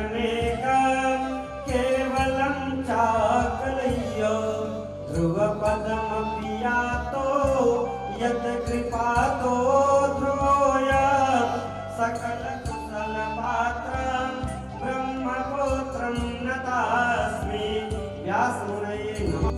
सकलमेकं केवलं चाकलय्य ध्रुवपदमपि यातो यत्कृपातो ध्रुवोऽयं सकलकुशलपात्रं ब्रह्मपुत्रं नतास्मि। व्यासमुनये नमः।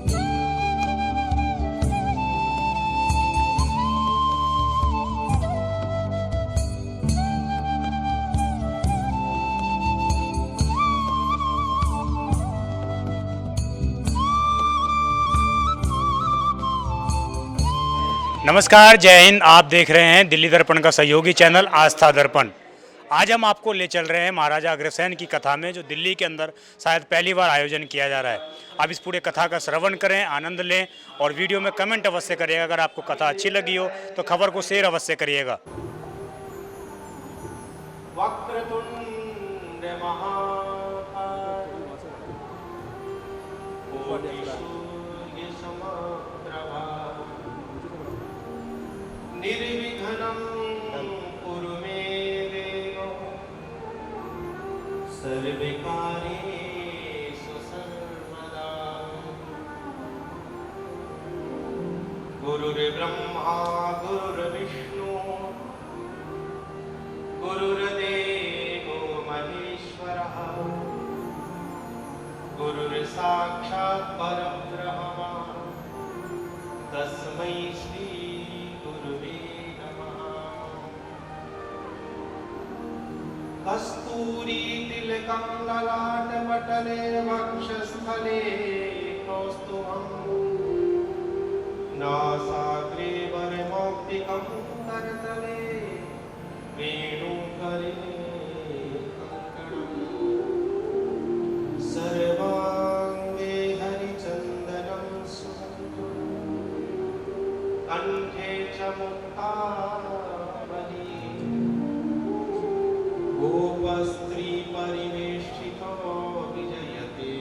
नमस्कार, जय हिंद। आप देख रहे हैं दिल्ली दर्पण का सहयोगी चैनल आस्था दर्पण। आज हम आपको ले चल रहे हैं महाराजा अग्रसेन की कथा में, जो दिल्ली के अंदर शायद पहली बार आयोजन किया जा रहा है। आप इस पूरे कथा का श्रवण करें, आनंद लें और वीडियो में कमेंट अवश्य करिएगा। अगर आपको कथा अच्छी लगी हो तो खबर को शेयर अवश्य करिएगा। वक्रतुंड महाकाय कोटिसूर्य समप्रभा निर्विघ्नं कुरु मे देव सर्वकार्येषु सर्वदा। गुरुर्ब्रह्मा गुरुर्विष्णु गुरुर्देवो महेश्वरः गुरुर्साक्षात् परब्रह्म तस्मै श्री गुरुवे नमः। कस्तूरी तिलकं ललाटपटले वक्षस्थले कौस्तुभम् नासाग्रे वरमौक्तिकं करतले वेणुकरे कंकणम् सर्वाङ्गे हरिचन्दनं सुगन्धं कण्ठे च मुक्तावली गोपस्त्री परिवेष्टितो विजयते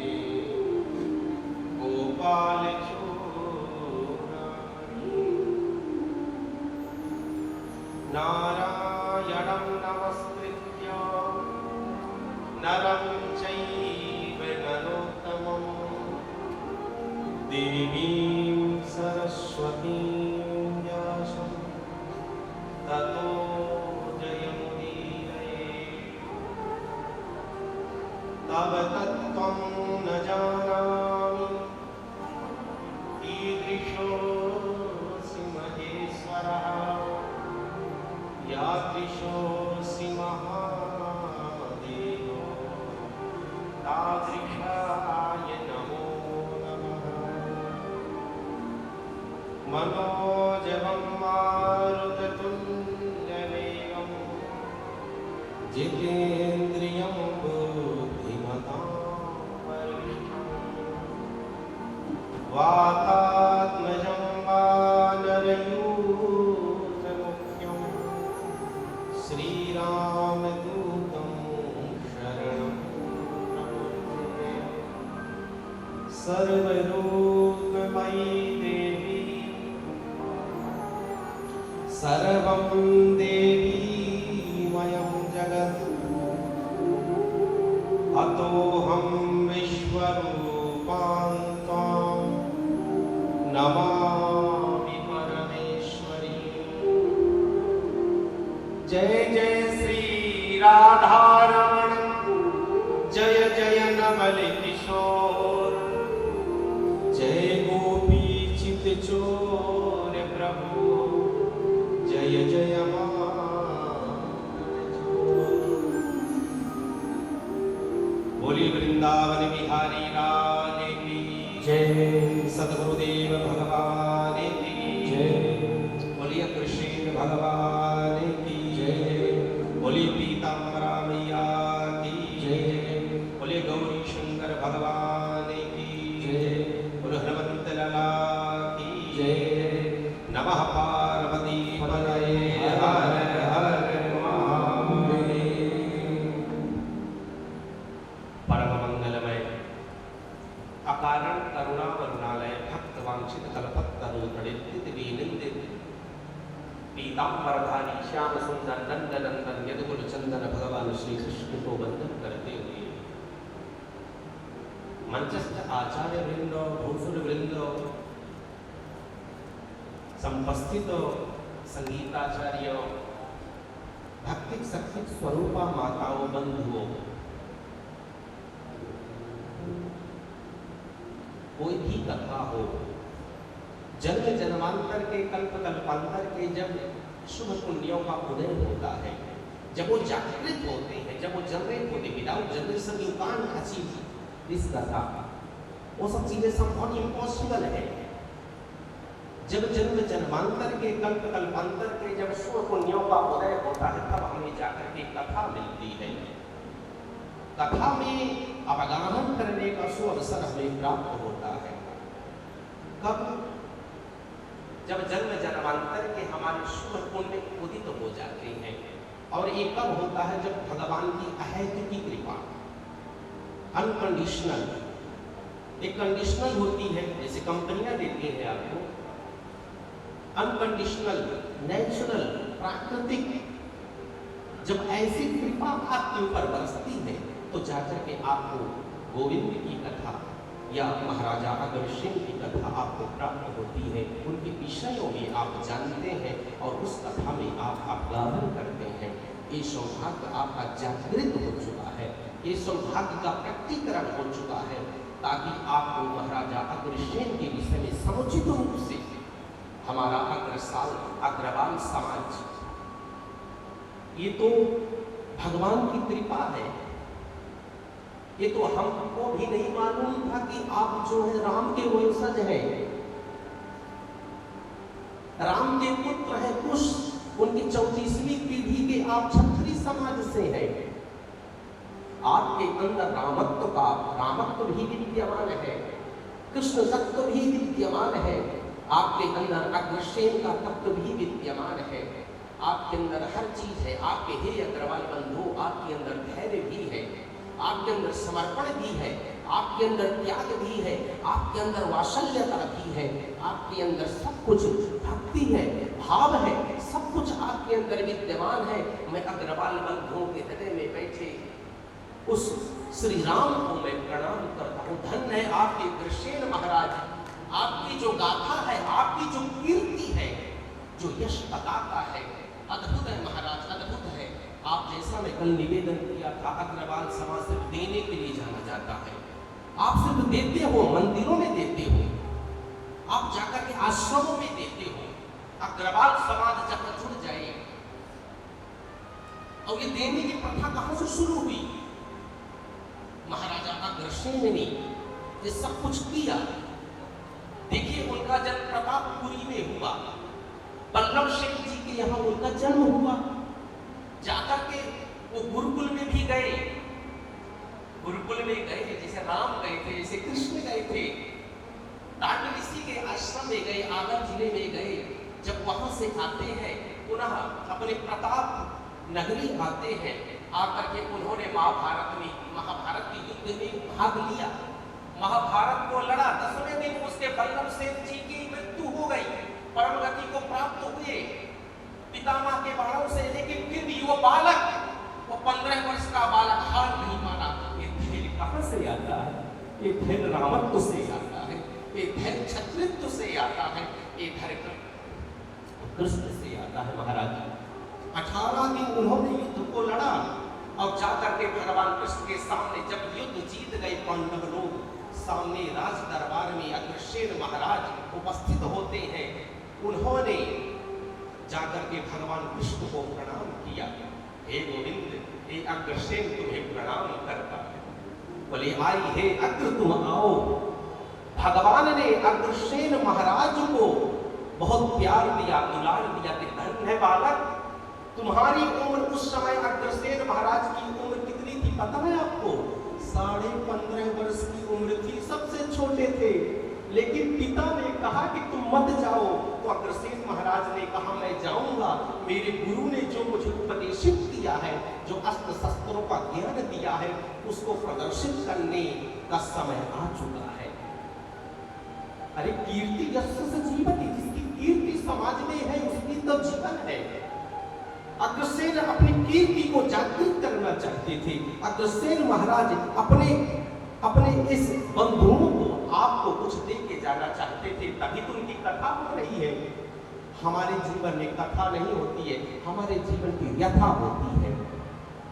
गोपालचूडामणि। नारायणं नमस्कृत्य नरं चैव नरोत्तमं देवीं सरस्वतीं व्यासं ततो जयमुदीरये। तव तत्त्वं न जानामि कीदृशोऽसि महेश्वरः यादृशोऽसि महादेवो तादृशाय नमो नमः। मनोजवं मारुततुल्यवेगं जितेन्द्रियं बुद्धिमतां वरिष्ठं वातात्मजं वानरयूथमुख्यं श्रीरामदूतं शरणं प्रपद्ये। सर्वरूपमयी देवी सर्वं देवीमयं जगत् अतोऽहं विश्वरूपां त्वां नमामि परमेश्वरी। जय जय श्री राधारमण जय जय नवल किशोर जय गोपी चित चोर प्रभु जय जय बोली वृंदावन बिहारी लाल की जय। सद्गुरुदेव भगवान की जय। बोलिए कृष्ण भगवान की जय। बोलिए पीताम्बरा मैया की जय। बोलिए गौरी शंकर भगवान की जय। बोलो हनुमंत लाला की जय। नमः पार्वती पतये हर हर महादेव। परम मंगलमय अकारण करुणा वरुणालय भक्त वांछित कल्पतरुतडित पीताम्बरधारी श्याम सुंदर नंद नंदन यदुकुल चंदन भगवान श्री कृष्ण को वंदन करते हुए मंचस्थ आचार्य वृंद, भूसुर वृंद, संपस्थित संगीताचार्य, भक्ति शक्ति स्वरूपा माताओं, बंधुओं, कोई भी कथा हो, जन्म जन्मांतर के कल्प कल्पांतर के जब शुभ पुण्यों का उदय होता है, जब वो जागृत होते हैं, जब वो जनरेट होते, without generation you can't achieve this कथा, वो सब चीजें संभव इम्पॉसिबल है। जब जन्म जन्मांतर के कल्प कल्पांतर के जब शुभ पुण्यों का उदय होता है, तब हमें जाकर के कथा मिलती है। कथा में अवगाहन करने का सुअवसर हमें प्राप्त होता है। कब? जब जन्म जन्मांतर के हमारे शुभ पुण्य उदित हो जाते हैं। और ये कब होता है? जब भगवान की अहेतुकी कृपा, अनकंडीशनल, एक कंडीशनल होती है, जैसे कंपनियां देती हैं आपको, अनकंडीशनल, नेचुरल, प्राकृतिक, जब ऐसी कृपा आपके ऊपर बरसती है तो जाकर के आपको गोविंद की कथा या महाराजा अग्रसेन की कथा आपको प्राप्त होती है। उनके विषयों में आप जानते हैं और उस कथा में आप अवगाहन करते हैं। ये सौभाग्य आपका जागृत हो चुका है, ये सौभाग्य का प्रकटीकरण हो चुका है, ताकि आपको महाराजा अग्रसेन के विषय में समुचित रूप से हमारा अग्रवाल समाज, ये तो भगवान की कृपा है। ये तो हमको भी नहीं मालूम था कि आप जो है राम के वंशज हैं, राम के पुत्र है कुश, उनकी 34वीं पीढ़ी के आप क्षत्रिय समाज से हैं। आपके अंदर रामत्व भी विद्यमान है, कृष्ण तत्व भी विद्यमान है, आपके अंदर अग्रसेन का तत्व भी विद्यमान है, आपके अंदर हर चीज है। आपके हे अग्रवाल बंधु, आपके अंदर धैर्य भी है, आपके अंदर समर्पण भी है, आपके अंदर त्याग भी है, आपके अंदर वात्सल्यता भी है, आपके अंदर सब कुछ भक्ति है, भाव है, सब कुछ आपके अंदर विद्यमान है। मैं अग्रवाल बंधुओं के हृदय में बैठे उस श्री राम को मैं प्रणाम करता हूँ। धन्य है आपके अग्रसेन महाराज, आपकी जो गाथा है, आपकी जो कीर्ति है, जो यश पताका है, अद्भुत है महाराज, अद्भुत है। आप जैसा मैं कल निवेदन किया था, अग्रवाल समाज सिर्फ देने के लिए जाना जाता है। आप सिर्फ देते हो, मंदिरों में देते हो, आप जाकर के आश्रमों में देते हो। अग्रवाल समाज जब जुड़ जाए, और ये देने की प्रथा कहां से शुरू हुई? महाराजा अग्रसेन ने ये सब कुछ किया। देखिए, उनका जन्म प्रतापपुरी में हुआ, बल्लभ सिंह जी के यहाँ उनका जन्म हुआ। जाकर के वो गुरुकुल में भी गए, गुरुकुल में गए जैसे राम गए थे, जैसे कृष्ण गए थे। टाट ऋषि के आश्रम में गए, आगर जिले में गए। जब वहां से आते हैं, पुनः अपने प्रताप नगरी आते हैं, आकर के उन्होंने महाभारत के युद्ध में भाग लिया, महाभारत को लड़ा। 10वें दिन उसके बल्लभ सेन जी की मृत्यु हो गई, परम गति को प्राप्त हुए पितामह के बाणों से। लेकिन फिर भी वो बालक, वो 15 वर्ष का बालक हार नहीं माना। ये धैर्य कहां से आता है? ये धैर्य रामत्व से आता है, ये धैर्य क्षत्रित्व से आता है, ये धैर्य कृष्ण से आता है। महाराज 18 दिन उन्होंने युद्ध को लड़ा, और जाकर के भगवान कृष्ण के सामने जब युद्ध जीत गए पांडव लोग, सामने राज दरबार में अग्रसेन महाराज उपस्थित होते हैं। उन्होंने जाकर के भगवान कृष्ण को प्रणाम किया। हे गोविंद, हे अग्रसेन तुम्हें प्रणाम करता है। बोले, आई हे अग्र तुम आओ। भगवान ने अग्रसेन महाराज को बहुत प्यार दिया, दुलार दिया कि धन्य है बालक, तुम्हारी उम्र उस समय अग्रसेन महाराज की उम्र कितनी थी पता है आपको? 15.5 वर्ष की उम्र थी, सबसे छोटे थे। लेकिन पिता ने कहा कि तुम मत जाओ, तो अग्रसेन महाराज ने कहा मैं जाऊंगा। मेरे गुरु ने जो मुझे उपदेशित किया है, जो अस्त्र शस्त्रों का ज्ञान दिया है, उसको प्रदर्शित करने का समय आ चुका है। अरे कीर्ति यश से जीवति, जिसकी कीर्ति समाज में है उसकी तो जीवन है। अग्रसेन अपनी कीर्ति को जागृत करना चाहते थे। अग्रसेन महाराज अपने अपने इस बंधुओं को आपको कुछ दे के जाना चाहते थे, तभी तो उनकी कथा हो रही है। हमारे जीवन में कथा नहीं होती है, हमारे जीवन की व्यथा होती है।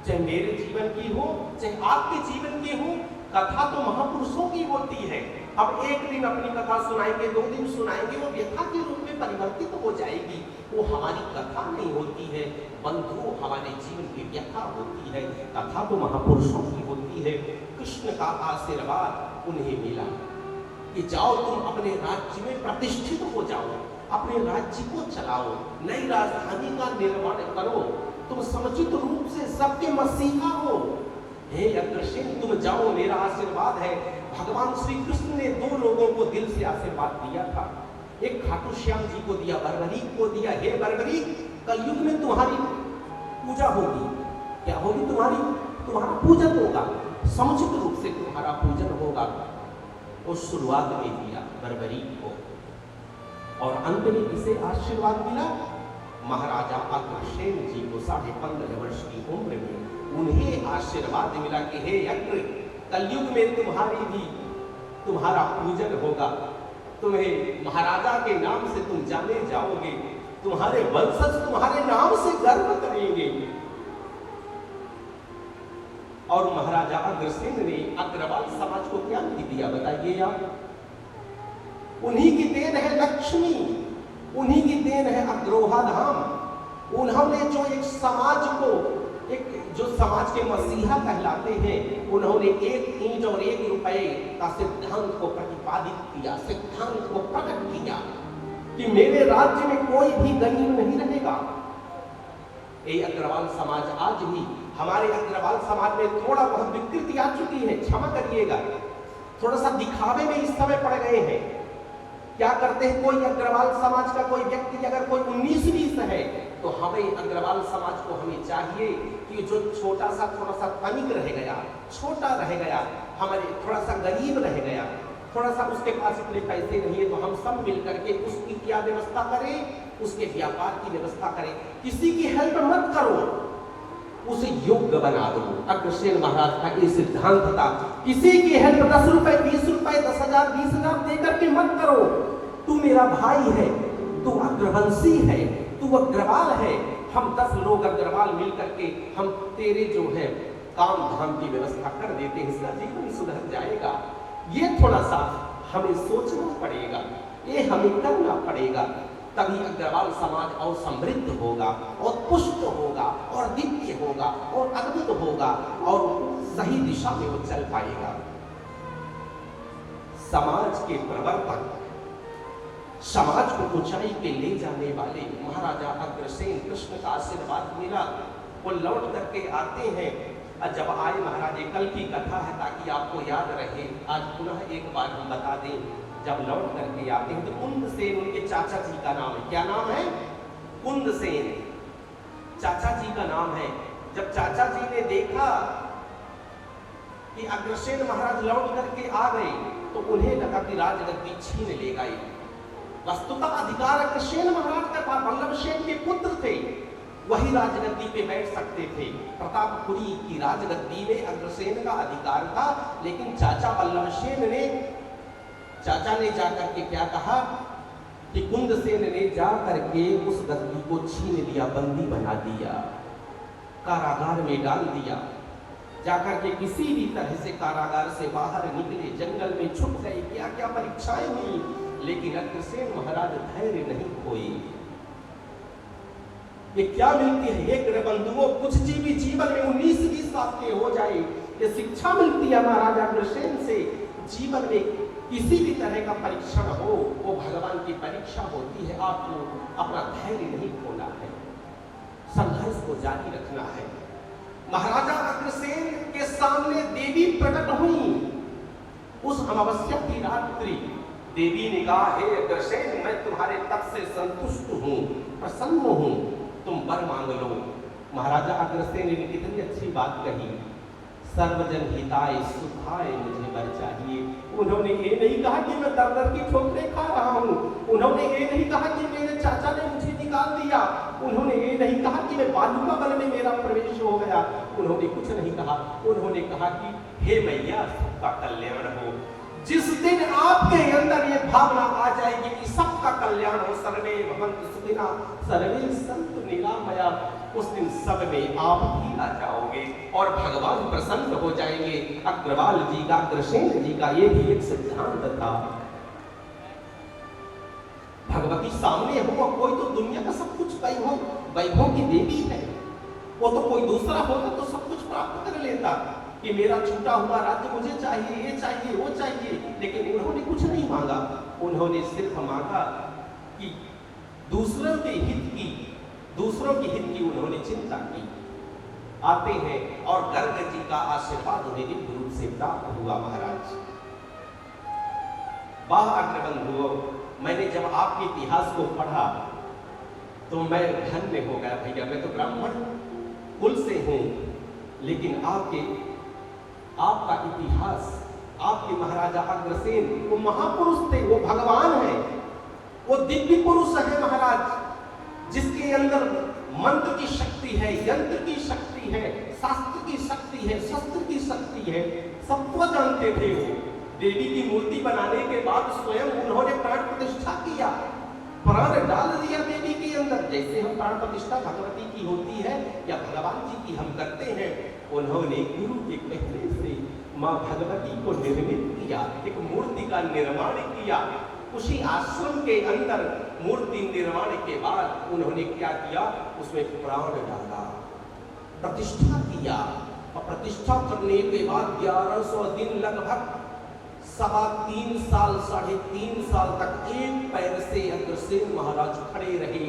चाहे मेरे जीवन की हो, चाहे आपके जीवन की हो, कथा तो महापुरुषों की होती है। अब एक दिन अपनी कथा सुनाएंगे, 2 दिन सुनाएंगे, वो व्यथा के रूप में परिवर्तित हो जाएगी। वो हमारी कथा नहीं होती है बंधु, हमारे जीवन की व्यथा होती है। कथा तो महापुरुषों की होती है। कृष्ण का आशीर्वाद उन्हें मिला कि जाओ तुम अपने राज्य में प्रतिष्ठित हो जाओ, अपने राज्य को चलाओ, नई राजधानी का निर्माण करो, तुम समुचित रूप से सबके मसीहा हो। हे अग्रसेन तुम जाओ, मेरा आशीर्वाद है। भगवान श्री कृष्ण ने 2 लोगों को दिल से आशीर्वाद दिया था। एक खाटू श्याम जी को दिया, बर्बरीक को दिया। हे बर्बरीक, कलयुग में तुम्हारी पूजा होगी। क्या होगी? तुम्हारा पूजन होगा, समुचित रूप से तुम्हारा पूजन होगा। वो शुरुआत में दिया बर्बरीक को, और अंत में किसे आशीर्वाद मिला? महाराजा अग्रसेन जी को 15.5 वर्ष की उम्र में उन्हें आशीर्वाद मिला कि हे अग्र, कलयुग में तुम्हारा पूजन होगा, तुम्हें महाराजा के नाम से तुम जाने जाओगे, तुम्हारे वंशज तुम्हारे नाम से गर्व करेंगे। और महाराजा अग्रसेन ने अग्रवाल समाज को क्या दिया बताइए आप? उन्हीं की देन है लक्ष्मी, उन्हीं की देन है अग्रोहा धाम। उन्होंने जो एक समाज को, जो समाज के मसीहा कहलाते हैं, उन्होंने 1 ईंट और 1 रुपए का सिद्धांत को प्रतिपादित किया, सिद्धांत को प्रकट किया कि मेरे राज्य में कोई भी गरीब नहीं रहेगा। ये अग्रवाल समाज आज भी, हमारे अग्रवाल समाज में थोड़ा बहुत विकृति आ चुकी है, क्षमा करिएगा, थोड़ा सा दिखावे में इस समय पड़ गए हैं। क्या करते हैं, कोई अग्रवाल समाज का कोई व्यक्ति अगर कोई 19-20 है, तो हमें अग्रवाल समाज को हमें चाहिए कि जो छोटा सा थोड़ा सा तनिक रह गया, छोटा रह गया, हमारे थोड़ा सा गरीब रह गया, थोड़ा सा उसके पास इतने पैसे नहीं है, तो हम सब मिल करके उसकी क्या व्यवस्था करें, उसके व्यापार की व्यवस्था करें। किसी की हेल्प मत करो, उसे योग्य बना दो। अग्रसेन महाराज का ये सिद्धांत था, किसी की हेल्प 10 रुपए 20 रुपए 10,000 20,000 देकर के मत करो। तू मेरा भाई है, तू अग्रवंशी है, तू अग्रवाल है, हम 10 लोग अग्रवाल मिल करके हम तेरे जो है काम धाम की व्यवस्था कर देते हैं, इसका जीवन सुधर जाएगा। ये थोड़ा सा हमें सोचना पड़ेगा, ये हमें करना पड़ेगा, तभी अग्रवाल समाज और समृद्ध होगा, और पुष्ट होगा, और दिव्य होगा, और अद्भुत होगा, और सही दिशा में वो चल पाएगा। समाज के प्रवर्तक, समाज को ऊंचाई पे ले जाने वाले महाराजा अग्रसेन, कृष्ण का आशीर्वाद मिला, वो लौट करके आते हैं। और जब आए महाराज, कल की कथा है ताकि आपको याद रहे, आज पुनः एक बार हम बता दें। जब लौट करके आते हैं तो कुंदसेन उनके चाचा जी का नाम है। क्या नाम है? कुंदसेन चाचा जी का नाम है। जब चाचा जी ने देखा कि अग्रसेन महाराज लौट करके आ गए, तो उन्हें लगा कि राजगद्दी छीन ले गए। वस्तुतः अधिकार अग्रसेन महाराज का था, वल्लभसेन के पुत्र थे, वही राजगद्दी पे बैठ सकते थे। प्रतापपुरी की राजगद्दी में अग्रसेन का अधिकार था, लेकिन चाचा वल्लभसेन ने, चाचा ने जाकर के क्या कहा कि कुंदसेन ने जाकर के उस गद्दी को छीन लिया, बंदी बना दिया, कारागार में डाल दिया। जाकर के किसी भी तरह से कारागार से बाहर निकले, जंगल में छुप गए, क्या क्या परीक्षाएं हुई, लेकिन अग्रसेन महाराज धैर्य नहीं खोए। ये क्या मिलती है एक बंधुओं, कुछ भी जीवन में 19-20 साल के हो जाए, ये शिक्षा मिलती है महाराजा अग्रसेन से। जीवन में किसी भी तरह का परीक्षण हो, वो भगवान की परीक्षा होती है। आपको अपना धैर्य नहीं खोना है, संघर्ष को जारी रखना है। महाराजा अग्रसेन के सामने देवी प्रकट हुई उस अमावस्या की रात्रि। देवी ने कहा, हे अग्रसेन, मैं तुम्हारे तप से संतुष्ट हूँ, प्रसन्न हूँ, तुम वर मांग लो। महाराजा अग्रसेन ने कितनी अच्छी बात कही, सर्वजन हिताय सुखाय मुझे वर चाहिए। उन्होंने ये नहीं कहा कि मैं दर दर की ठोकरें खा रहा हूँ, उन्होंने ये नहीं कहा कि मेरे चाचा ने मुझे निकाल दिया। उन्होंने ये नहीं कहा कि मैं बालुका वन में मेरा प्रवेश हो गया, उन्होंने कुछ नहीं कहा। उन्होंने कहा कि हे मैया सबका कल्याण हो। जिस दिन आपके अंदर ये भावना आ जाएगी कि सबका कल्याण हो, सर्वे भवन्तु सुखिनः सर्वे सन्तु निरामया, उस दिन सब में आप भी आ जाओगे और भगवान प्रसन्न हो जाएंगे। अग्रवाल जी का, अग्रसेन जी का ये भी एक सिद्धांत था। भगवती सामने हो, कोई तो दुनिया का सब कुछ वैभव की देवी है, वो तो कोई दूसरा होता तो सब कुछ प्राप्त कर लेता कि मेरा छूटा हुआ राज्य मुझे चाहिए, ये चाहिए, वो चाहिए। लेकिन उन्होंने कुछ नहीं मांगा, उन्होंने सिर्फ मांगा कि दूसरों के हित की उन्होंने चिंता की। आते हैं और गर्ग जी का आशीर्वाद उन्हें दिव्य रूप से प्राप्त हुआ। महाराज वाह अग्रबंधुओं, मैंने जब आपके इतिहास को पढ़ा तो मैं धन्य हो गया। भैया मैं तो ब्राह्मण कुल से हूं, लेकिन आपका इतिहास, आपके महाराजा अग्रसेन वो महापुरुष थे, वो भगवान है, वो दिव्य पुरुष है महाराज, जिसके अंदर मंत्र की शक्ति है, यंत्र की शक्ति है, शास्त्र की शक्ति है, शस्त्र की शक्ति है, सबको जानते थे। वो देवी की मूर्ति बनाने के बाद स्वयं उन्होंने प्राण प्रतिष्ठा किया, प्राण डाल दिया देवी के अंदर। जैसे हम प्राण प्रतिष्ठा भगवती की होती है या भगवान जी की हम करते हैं, उन्होंने गुरु के कहने से माँ भगवती को निर्मित किया, एक मूर्ति का निर्माण किया। उसी आश्रम के अंदर मूर्ति निर्माण के बाद उन्होंने क्या किया, उसमें प्राण डाला, प्रतिष्ठा किया। और प्रतिष्ठा करने के बाद 1100 दिन लगभग 3.25 साल 3.5 साल तक एक पैर से अग्रसेन महाराज खड़े रहे।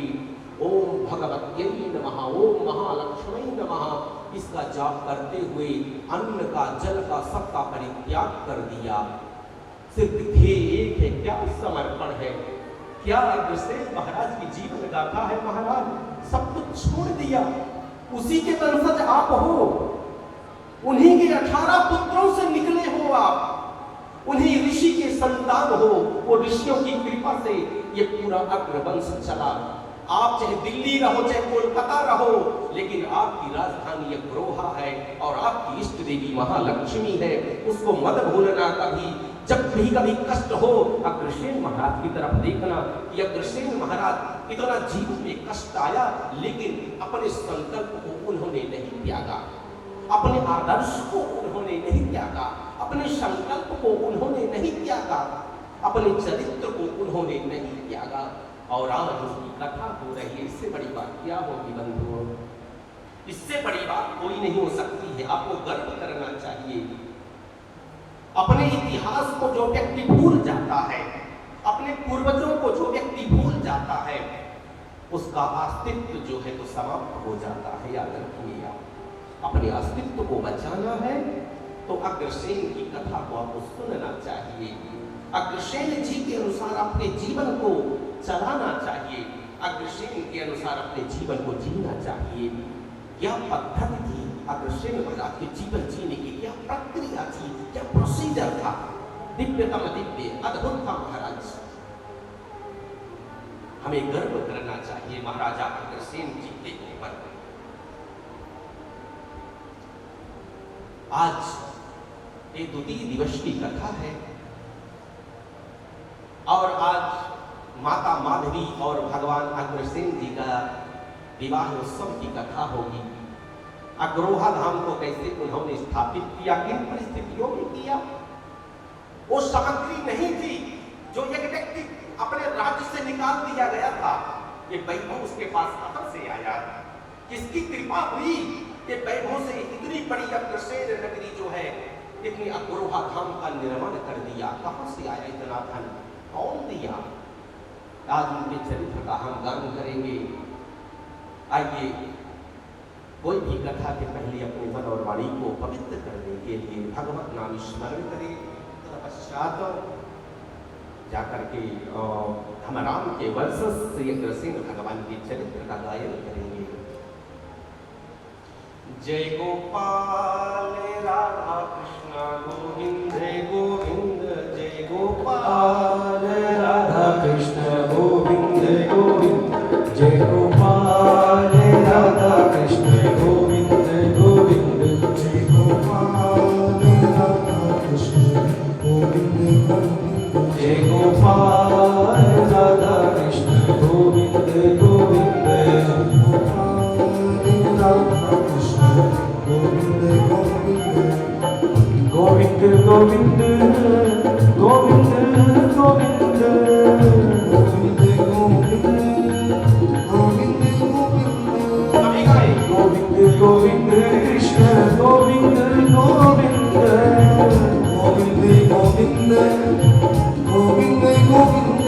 ओम भगवत्यै नमः, ओम महालक्ष्मी नमः, इसका जाप करते हुए अन्न का, जल का, सबका परित्याग कर दिया। सिर्फ ध्येय एक है, क्या समर्पण है, क्या अग्रसेन महाराज की जीवन गाथा है। महाराज सब कुछ छोड़ दिया, उसी के वंशज आप हो, उन्हीं के 18 पुत्रों से निकले हो आप, उन्हीं ऋषि के संतान हो। वो ऋषियों की कृपा से ये पूरा अग्रवंश चला। आप चाहे दिल्ली रहो, चाहे कोलकाता रहो, लेकिन आपकी राजधानी अग्रोहा है और आपकी इष्ट देवी महालक्ष्मी है। उसको मत भूलना कभी। जब भी कभी कष्ट हो, अग्रसेन महाराज की तरफ देखना कि अग्रसेन महाराज इतना जीवन में कष्ट आया, लेकिन अपने संकल्प को उन्होंने नहीं त्यागा, अपने आदर्श को उन्होंने नहीं त्यागा, अपने संकल्प को उन्होंने नहीं त्यागा, अपने चरित्र को उन्होंने नहीं त्यागा। और आज उसकी कथा हो रही है। इससे बड़ी बात क्या होगी बंधुओं, इससे बड़ी बात कोई नहीं हो सकती है। आपको गर्व करना चाहिए। अपने इतिहास को जो व्यक्ति भूल जाता है, अपने पूर्वजों को जो व्यक्ति भूल जाता है, उसका अस्तित्व जो है तो समाप्त हो जाता है। याद रखिए, अपने अस्तित्व को बचाना है तो अग्रसेन की कथा को आपको सुनना चाहिए। अग्रसेन जी के अनुसार अपने जीवन को चलाना चाहिए, अग्रसेन के अनुसार अपने जीवन को जीना चाहिए। क्या पद्धति थी अग्रसेन महाराज के जीवन जीने की, क्या प्रक्रिया थी, क्या प्रोसीजर था, दिव्यतम दिव्य, अद्भुत था महाराज। हमें गर्व करना चाहिए महाराजा अग्रसेन जी के ऊपर। आज ये द्वितीय दिवस की कथा है और आज माता माधवी और भगवान अग्रसेन जी का विवाह उत्सव की कथा होगी। अग्रोहा धाम को कैसे उन्होंने स्थापित किया, किन परिस्थितियों में किया। वो सामग्री नहीं थी जो एक व्यक्ति अपने राज्य से निकाल दिया गया था। ये वैभव उसके पास कहां से आया, किसकी कृपा हुई, ये वैभव से इतनी बड़ी अग्रसेन नगरी जो है, इतनी अग्रोहा धाम का निर्माण कर दिया। कहां से आया इतना धन, कौन दिया। आज उनके चरित्र का हम गान करेंगे। आइए, कोई भी कथा के पहले अपने मन और वाणी को पवित्र करने के लिए भगवत नाम स्मरण करें। तत्पश्चात जाकर के धर्मराम के वंशज श्री अग्रसेन भगवान के चरित्र का गायन करेंगे। जय गोपाल राधा कृष्ण गोविंद, जय गोविंद, जय गोपाल राधा कृष्ण गोविंद, गोविंद, जय गोविंद गोविंद गोविंद गोविंद सभी गाए गोविंद गोविंद कृष्ण गोविंद गोविंद गोविंद गोविंद गोविंद गोविंद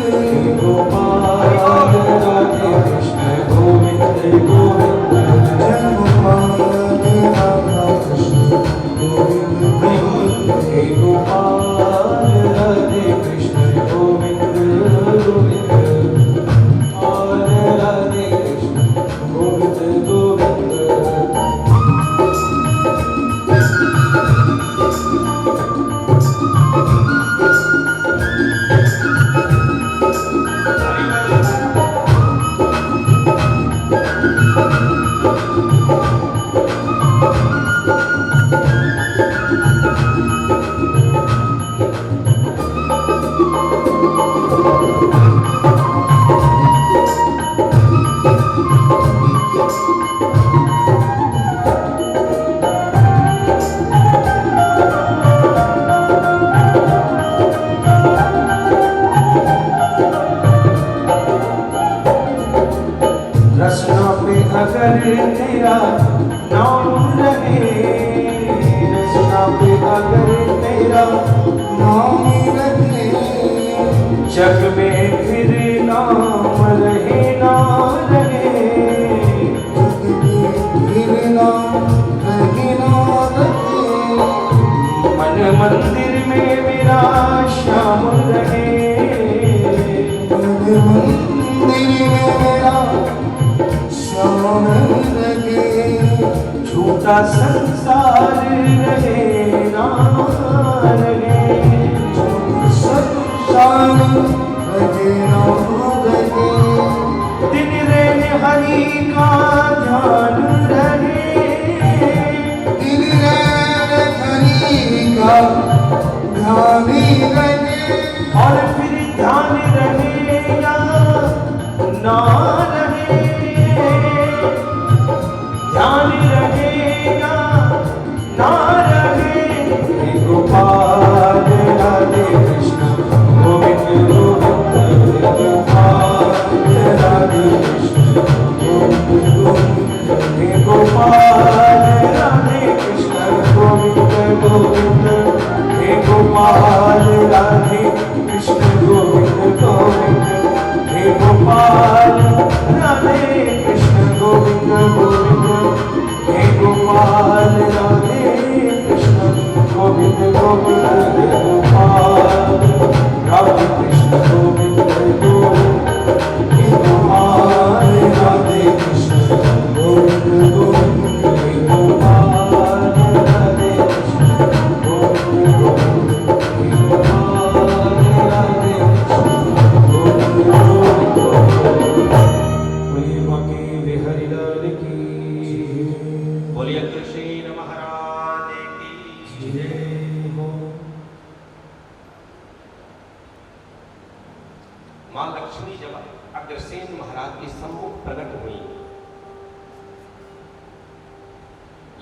गोपाल राधे कृष्ण गोविंद गोविंद जय गोपाल राधा कृष्ण गोविंद गोविंद हे गोपाल राधे कृष्ण गोविंद गोविंद गोपाल राधे कृष्ण गोविंद गोविंद रचना पे अगर तेरा नाम रहे, रचना पे अगर तेरा नाम रहे, जग में फिर नाम रहे ना रहे, जग में फिर नाम रहे ना रहे, मन मंदिर में मेरा श्याम रहे, मन मंदिर में मेरा श्याम रहे, झूठा संसार रहे ना रहे, संसार रहे ना रहे, दिन रैन हरि का ध्यान रहे, दिन रैन हरि का ध्यान रहे, और फिर ध्यान रहे या ना रहे, ध्यान रहेगा ना रहे, हे गोपाल राधे कृष्ण गोविंद गोविंद, हे गोपाल राधे कृष्ण गोविंद गोविंद, हे गोपाल राधे कृष्ण गोविंद गोविंद, हे गोपाल राधे कृष्ण गोविंद गोविंद, हे गोपाल राधे कृष्ण गोविंद गोविंद, हे गोपाल राधे कृष्ण गोविंद गोविंद, हे गोपाल राधे कृष्ण गोविंद गोविंद, हे गोपाल राधे कृष्ण गोविंद गोविंद, हे गोपाल राधे कृष्ण गोविंद गोविंद, हे गोपाल राधे कृष्ण गोविंद गोविंद। बोलिए माँ के बिहारी लाल की बोलिए कृष्ण महाराज की जय हो। मां लक्ष्मी जब अग्रसेन महाराज के सम्मुख प्रकट हुई,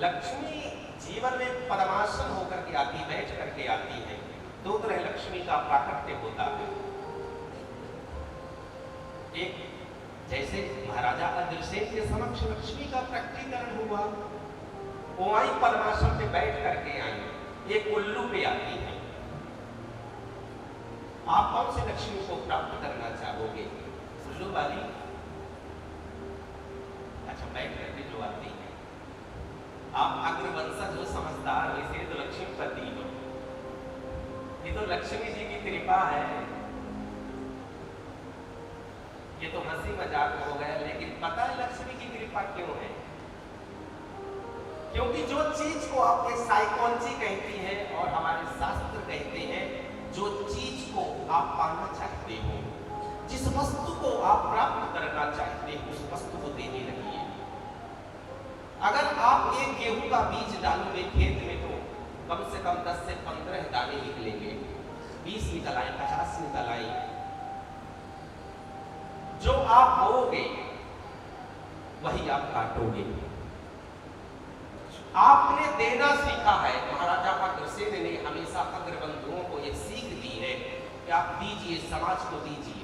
लक्ष्मी जीवन में पद्मासन होकर के आती, बैठ करके आती है, दो तरह लक्ष्मी का प्राकट्य होता है। एक जैसे महाराजा अग्रसेन के समक्ष लक्ष्मी का प्रकटीकरण हुआ, वो आई पद्मासन पे बैठ करके आई, एक उल्लू पे आती है। आप कौन से लक्ष्मी को प्राप्त करना चाहोगे? उल्लू वाली? अच्छा, बैठ करके जो आती है। आप अग्रवंशज हो, समझदार हो, इसलिए तो लक्ष्मीपति हो। ये तो लक्ष्मी जी की कृपा है। ये तो हंसी मजाक हो गया, लेकिन पता है लक्ष्मी की कृपा क्यों है? क्योंकि जो चीज को आपके साइकोलॉजी कहती है और हमारे शास्त्र कहते हैं, जो चीज को आप पाना चाहते हो, जिस वस्तु को आप प्राप्त करना चाहते हो, उस वस्तु को देने लगी है। अगर आप एक गेहूं का बीज डालोगे खेत में तो कम से कम 10 से 15 दाने निकलेंगे, 20 निकल आए, 50 निकल आए। जो आप बोओगे वही आप काटोगे। आपने देना सीखा है। महाराजा अग्रसेन ने हमें हमेशा अग्रबंधुओं को ये सीख दी है कि आप दीजिए, समाज को दीजिए।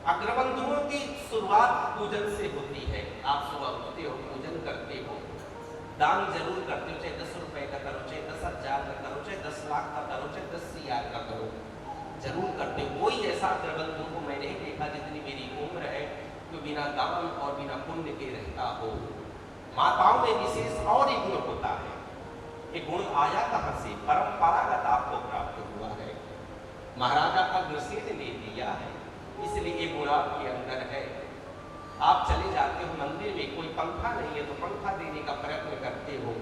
अग्रबंधुओं की शुरुआत पूजन से होती है। आप सुबह उठते हो, पूजन करते हो, दान जरूर करते हो, चाहे 10 रुपए का करो, चाहे 10,000 का करो, चाहे 10 लाख का करो, चाहे 10 CR का करो, जरूर करते हो। कोई ऐसा अग्रबंधु को मैं नहीं देखा जितनी मेरी उम्र है जो बिना दान और बिना पुण्य के रहता हो। माताओं में विशेष और एक गुण होता है। ये गुण आया कहाँ से? परंपरागत आपको प्राप्त हुआ है, महाराजा अग्रसेन ने दिया है, इसलिए ये गुण आपके अंदर है। आप चले जाते हो मंदिर में, कोई पंखा नहीं है तो पंखा देने का प्रयत्न करते हो,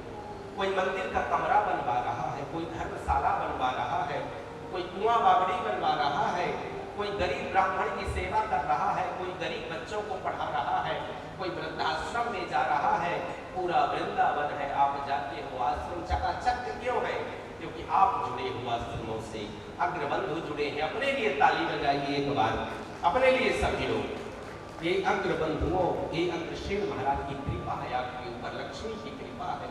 कोई मंदिर का कमरा बनवा रहा है, कोई धर्मशाला बनवा रहा है, कोई कुआं बावड़ी बनवा रहा है, कोई गरीब ब्राह्मण की सेवा कर रहा है, कोई गरीब बच्चों को पढ़ा रहा है, कोई वृद्धाश्रम में जा रहा है, पूरा वृंदावन है। आप जाते हो, आश्रम चकाचक क्यों है? क्योंकि आप जुड़े हो आश्रमों से, अग्रबंधु जुड़े हैं। अपने लिए ताली बजाइए एक बार, अपने लिए सभी लोग। ये अग्रबंधुओं, ये अग्रसेन महाराज की कृपा है आपके ऊपर, लक्ष्मी की कृपा है।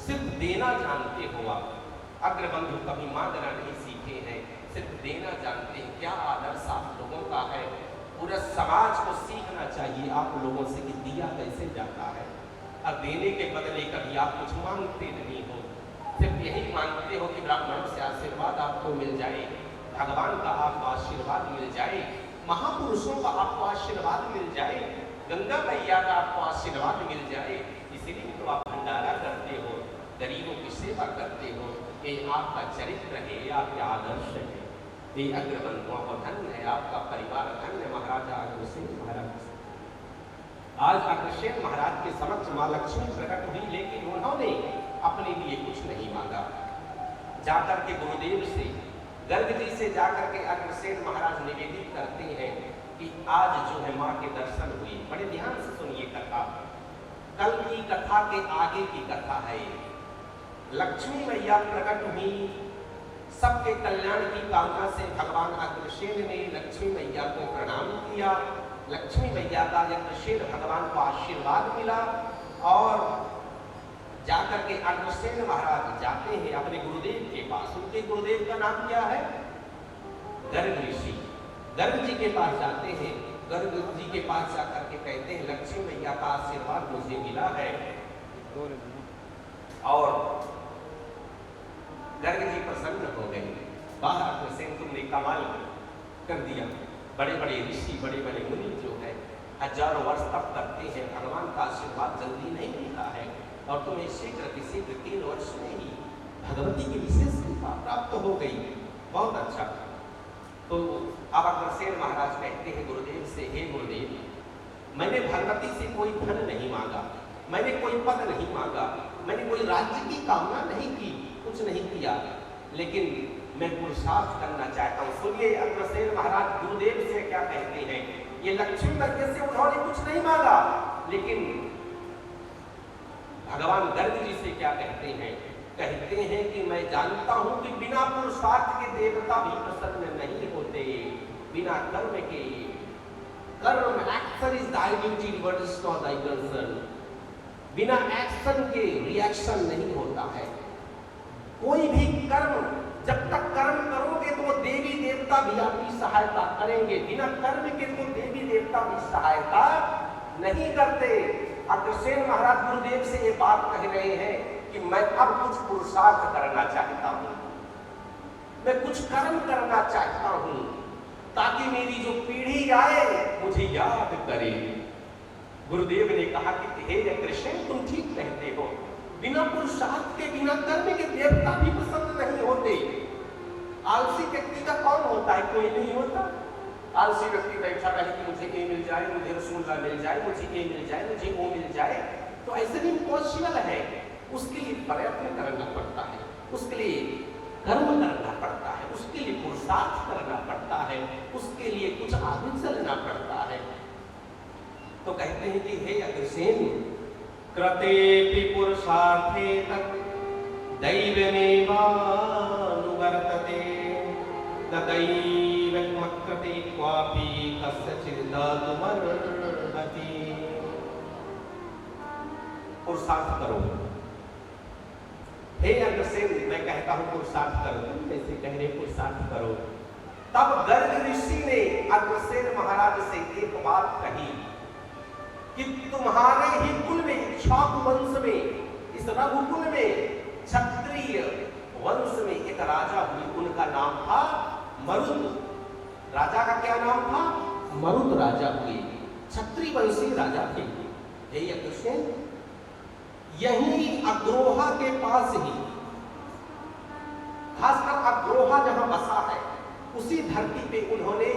सिर्फ देना जानते हो आप। अग्रबंधु कभी मांगना नहीं सीखे हैं, सिर्फ देना जानते हैं। क्या आदर्श आप लोगों का है? पूरा समाज को सीखना चाहिए आप लोगों से कि दिया कैसे जाता है, और देने के बदले कभी आप कुछ मांगते नहीं हो, सिर्फ यही मांगते हो कि ब्राह्मणों से आशीर्वाद आपको मिल जाए, भगवान का आपको आशीर्वाद मिल जाए, महापुरुषों का आपको आशीर्वाद मिल जाए, गंगा मैया का आपको आशीर्वाद मिल जाए। इसीलिए तो आप भंडारा करते हो, गरीबों की सेवा करते हो। ये आपका चरित्र है, ये आपके आदर्श है। ये अग्रबंधुओं को धन्य है, आपका परिवार धन्य। महाराजा अग्रसेन महाराज, आज अग्रसेन महाराज के समक्ष माँ लक्ष्मी प्रकट हुई, लेकिन उन्होंने अपने लिए कुछ नहीं मांगा। जाकर के गुरुदेव से, गर्ग जी से जाकर के अग्रसेन महाराज निवेदित करते हैं कि आज जो है माँ के दर्शन हुए। बड़े ध्यान से सुनिए कथा, कल की कथा के आगे की कथा है। लक्ष्मी मैया प्रकट हुई, सबके कल्याण की कामना से भगवान अग्रसेन ने लक्ष्मी मैया को प्रणाम किया। लक्ष्मी मैया का अग्रसेन भगवान को आशीर्वाद मिला, और जाकर के अग्रसेन महाराज जाते हैं अपने गुरुदेव के पास। उनके गुरुदेव का नाम क्या है? गर्ग ऋषि। गर्ग जी के पास जाते हैं। गर्ग जी के पास जाकर के कहते हैं लक्ष्मी मैया का आशीर्वाद मुझे मिला है। और गर्ग जी प्रसन्न हो गए। वाह अग्रसेन, तुमने कमाल कर दिया। बड़े बड़े ऋषि, बड़े बड़े मुनि जो है हजारों वर्ष तप करते हैं, भगवान का आशीर्वाद जल्दी नहीं मिलता है, और तुम्हें शीघ्र 3 वर्ष में ही भगवती की विशेष कृपा प्राप्त हो गई। बहुत अच्छा। तो अब अग्रसेन महाराज कहते हैं गुरुदेव से, हे गुरुदेव, मैंने भगवती से कोई धन नहीं मांगा, मैंने कोई पद नहीं मांगा, मैंने कोई राज्य की कामना नहीं की, कुछ नहीं किया, लेकिन मैं पुरुषार्थ करना चाहता हूँ। सुनिए अग्रसेन महाराज गुरुदेव से क्या कहते हैं। ये लक्ष्मी मैया से उन्होंने कुछ नहीं मांगा, लेकिन भगवान गर्ग जी से क्या कहते हैं? कहते हैं कि मैं जानता हूं कि बिना पुरुषार्थ के देवता भी प्रसन्न नहीं होते, बिना कर्म के। कर्म, action is thy duty, word is not thy concern. बिना एक्शन के रिएक्शन नहीं होता है। कोई भी कर्म, जब तक कर्म करोगे तो देवी देवता भी आपकी सहायता करेंगे, बिना कर्म के तो देवी देवता भी सहायता नहीं करते। अग्रसेन महाराज गुरुदेव से ये बात कह रहे हैं कि मैं अब कुछ पुरुषार्थ करना चाहता हूं, मैं कुछ कर्म करना चाहता हूं, ताकि मेरी जो पीढ़ी आए मुझे याद करे। गुरुदेव ने कहा कि हे अग्रसेन, तुम ठीक कहते हो, बिना पुरुषार्थ के, बिना कर्म के देवता भी पसंद नहीं होते। आलसी व्यक्ति का कौन होता है? कोई नहीं होता। आलसी व्यक्ति बैठा रहे कि मुझे ये मिल जाए, मुझे रसूलुल्लाह मिल जाए, मुझे ये मिल जाए, मुझे वो मिल जाए, तो ऐसे भी इम्पॉसिबल है। उसके लिए प्रयत्न करना पड़ता है, उसके लिए कर्म करना पड़ता है, उसके लिए पुरुषार्थ करना पड़ता है, उसके लिए कुछ आगे चलना पड़ता है। तो कहते हैं कि हे अग्रसेन, कृतेपि पुरुषार्थे तत् दैवमेवानुवर्तते, तदैवमकृते क्वापि कस्यचित् दातुमर्हति। पुरुषार्थ करो, हे अग्रसेन, मैं कहता हूं पुरुषार्थ करो, तुम कैसे कह रहे पुरुषार्थ करो। तब गर्ग ऋषि ने अग्रसेन महाराज से एक बात कही कि तुम्हारे ही कुल में, इक्ष्वाकु वंश में, इस रघुकुल में, क्षत्रिय वंश में एक राजा हुए, उनका नाम था मरुत। राजा का क्या नाम था? मरुत राजा हुए, क्षत्रिय वंशी राजा थे। हे अग्रसेन, यही अग्रोहा के पास ही, खासकर अग्रोहा जहां बसा है, उसी धरती पे उन्होंने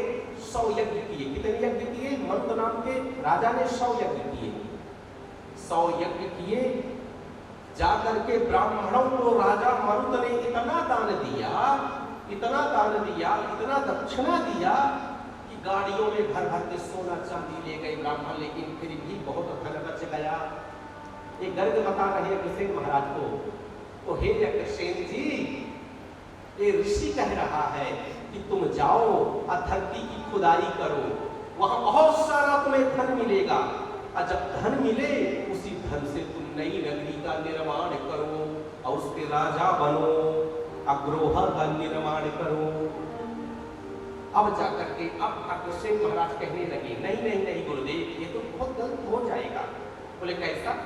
100 यज्ञ किए। कितने यज्ञ किए? मरुत नाम के राजा ने 100 यज्ञ किए। 100 यज्ञ किए, जाकर के ब्राह्मणों को राजा मरुत ने इतना दान दिया, इतना दान दिया, इतना दक्षिणा दिया कि गाड़ियों में भर भर के सोना चांदी ले गए ब्राह्मण, लेकिन फिर भी बहुत धन बच गया। एक गर्ग बता रहे अग्रसेन महाराज को, तो हे अग्रसेन जी, ये ऋषि कह रहा है कि तुम जाओ और धरती की खुदाई करो, वहां बहुत सारा तुम्हें धन मिलेगा, और जब धन मिले उसी धन से तुम नई नगरी का निर्माण करो और उसके राजा बनो, अग्रोहा का निर्माण करो। अब जाकर के अब अग्रसेन महाराज कहने लगे, नहीं नहीं नहीं गुरुदेव, ये तो बहुत गलत हो जाएगा। बोले कैसा?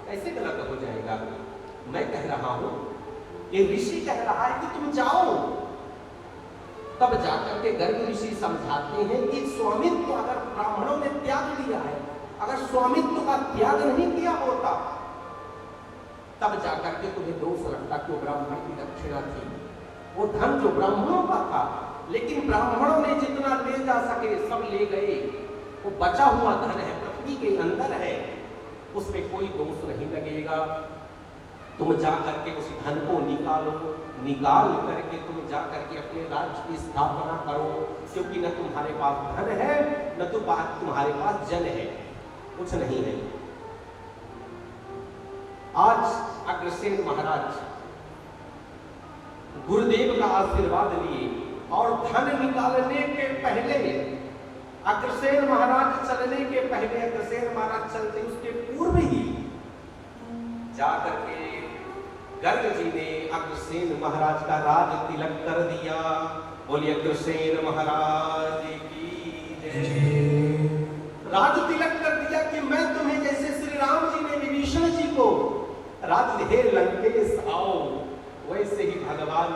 कैसे गलत हो जाएगा? मैं कह रहा हूं, ये ऋषि कह रहा है कि तुम जाओ। तब जाकर के गर्ग ऋषि समझाते हैं कि स्वामित्व अगर ब्राह्मणों ने त्याग दिया है, अगर स्वामित्व का त्याग नहीं किया होता, तब जाकर के तुम्हें दोष लगता कि वो ब्राह्मण की दक्षिणा थी, वो धन जो ब्राह्मणों का था, लेकिन ब्राह्मणों ने जितना ले जा सके सब ले गए। वो बचा हुआ धन है, पृथ्वी के अंदर है, उसमें कोई दोष नहीं लगेगा। तुम जा करके उस धन को निकालो, निकाल करके तुम जा करके अपने राज्य की स्थापना करो, क्योंकि न तुम्हारे पास धन है, न तो तुम्हारे पास जन है, कुछ नहीं है। आज अग्रसेन महाराज गुरुदेव का आशीर्वाद लिए और धन निकालने के पहले, अग्रसेन महाराज चलने के पहले, अग्रसेन महाराज चलते उसके पूर्व ही जाकर के गर्ग जी ने अग्रसेन महाराज का राज तिलक कर दिया। बोलिए अग्रसेन महाराज की जय। राज तिलक कर दिया कि मैं तुम्हें, जैसे श्री राम जी ने विभीषण जी को राज हे लंकेश आओ, वैसे ही भगवान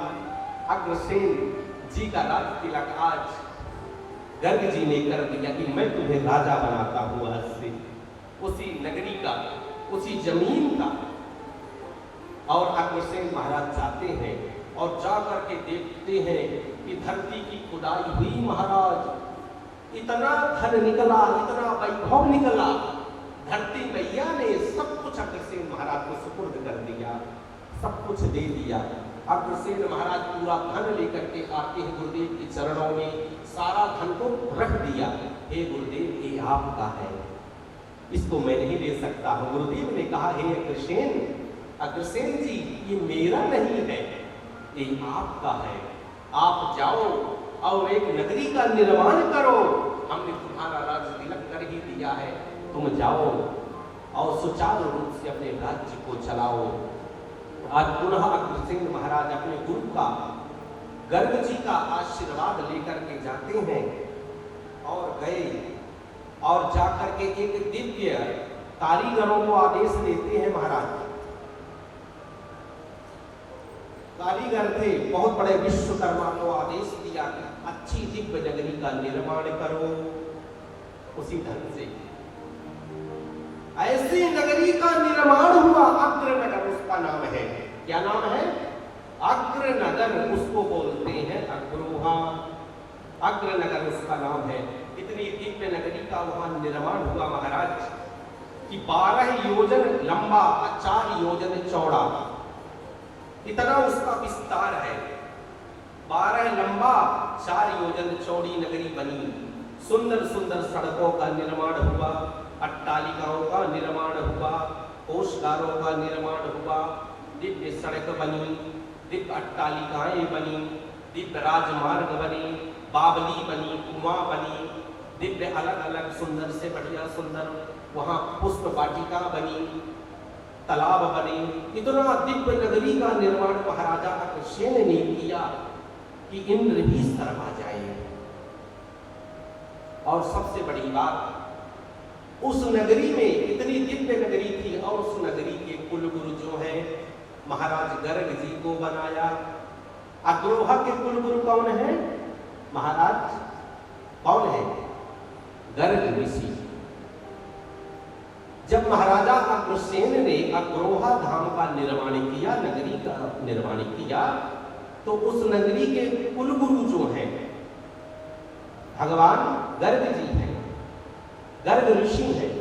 अग्रसेन जी का राज तिलक आज गर्ग जी ने कर दिया कि मैं तुम्हें राजा बनाता हूं आज से, उसी नगरी का, उसी जमीन का। और अग्रसेन महाराज जाते हैं और जाकर के देखते हैं कि धरती की खुदाई हुई महाराज, इतना धन निकला, इतना वैभव निकला, धरती मैया ने सब कुछ अग्रसेन महाराज को सुपुर्द कर दिया, सब कुछ दे दिया। अग्रसेन महाराज पूरा धन लेकर के आते हैं गुरुदेव के चरणों में, सारा धन को रख दिया। हे गुरुदेव, ये आपका है, इसको मैं नहीं ले सकता हूं। गुरुदेव ने कहा, हे अग्रसेन, अग्रसेन जी, ये मेरा नहीं है, ये आपका है। आप जाओ और एक नगरी का निर्माण करो, हमने तुम्हारा राज तिलक कर ही दिया है, तुम जाओ और सुचारू रूप से अपने राज्य को चलाओ। आज पुनः अग्रसेन महाराज अपने गुरु का, गर्ग जी का आशीर्वाद लेकर के जाते हैं और गए और जाकर के एक दिव्य कारीगरों को आदेश देते हैं। महाराज कारीगर थे, बहुत बड़े विश्वकर्मा को आदेश दिया कि अच्छी दिव्य नगरी का निर्माण करो, उसी ढंग से ऐसी नगरी का निर्माण हुआ। अग्रनगर उसका नाम है। क्या नाम है? अग्रनगर, उसको बोलते हैं अग्रोहा। अग्रनगर उसका नाम है। इतनी दिव्य नगरी का वहां निर्माण हुआ महाराज कि 12 योजन लंबा, 4 योजन चौड़ा, इतना उसका विस्तार है। 12 लंबा, 4 योजन चौड़ी नगरी बनी। सुंदर सुंदर सड़कों का निर्माण हुआ, अट्टालिकाओं का निर्माण हुआ, कोषगारों का निर्माण हुआ, दिव्य सड़क बनी, दिव्य अट्टालिकाएं बनी, दिव्य राजमार्ग बनी, बावली बनी, कुआं बनी, दिव्य अलग अलग सुंदर से बढ़िया सुंदर वहां पुष्प वाटिका बनी। तालाब बने, इतना दिव्य नगरी का निर्माण महाराजा अग्रसेन ने किया कि इंद्र भी शर्मा जाए। और सबसे बड़ी बात, उस नगरी में इतनी दिव्य नगरी थी और उस नगरी के कुलगुरु जो है महाराज गर्ग जी को बनाया। अग्रोहा के कुलगुरु कौन है? महाराज कौन है? गर्ग ऋषि। जब महाराजा अग्रसेन ने अग्रोहा धाम का निर्माण किया, नगरी का निर्माण किया, तो उस नगरी के कुलगुरु जो हैं भगवान गर्ग जी हैं, गर्ग ऋषि हैं।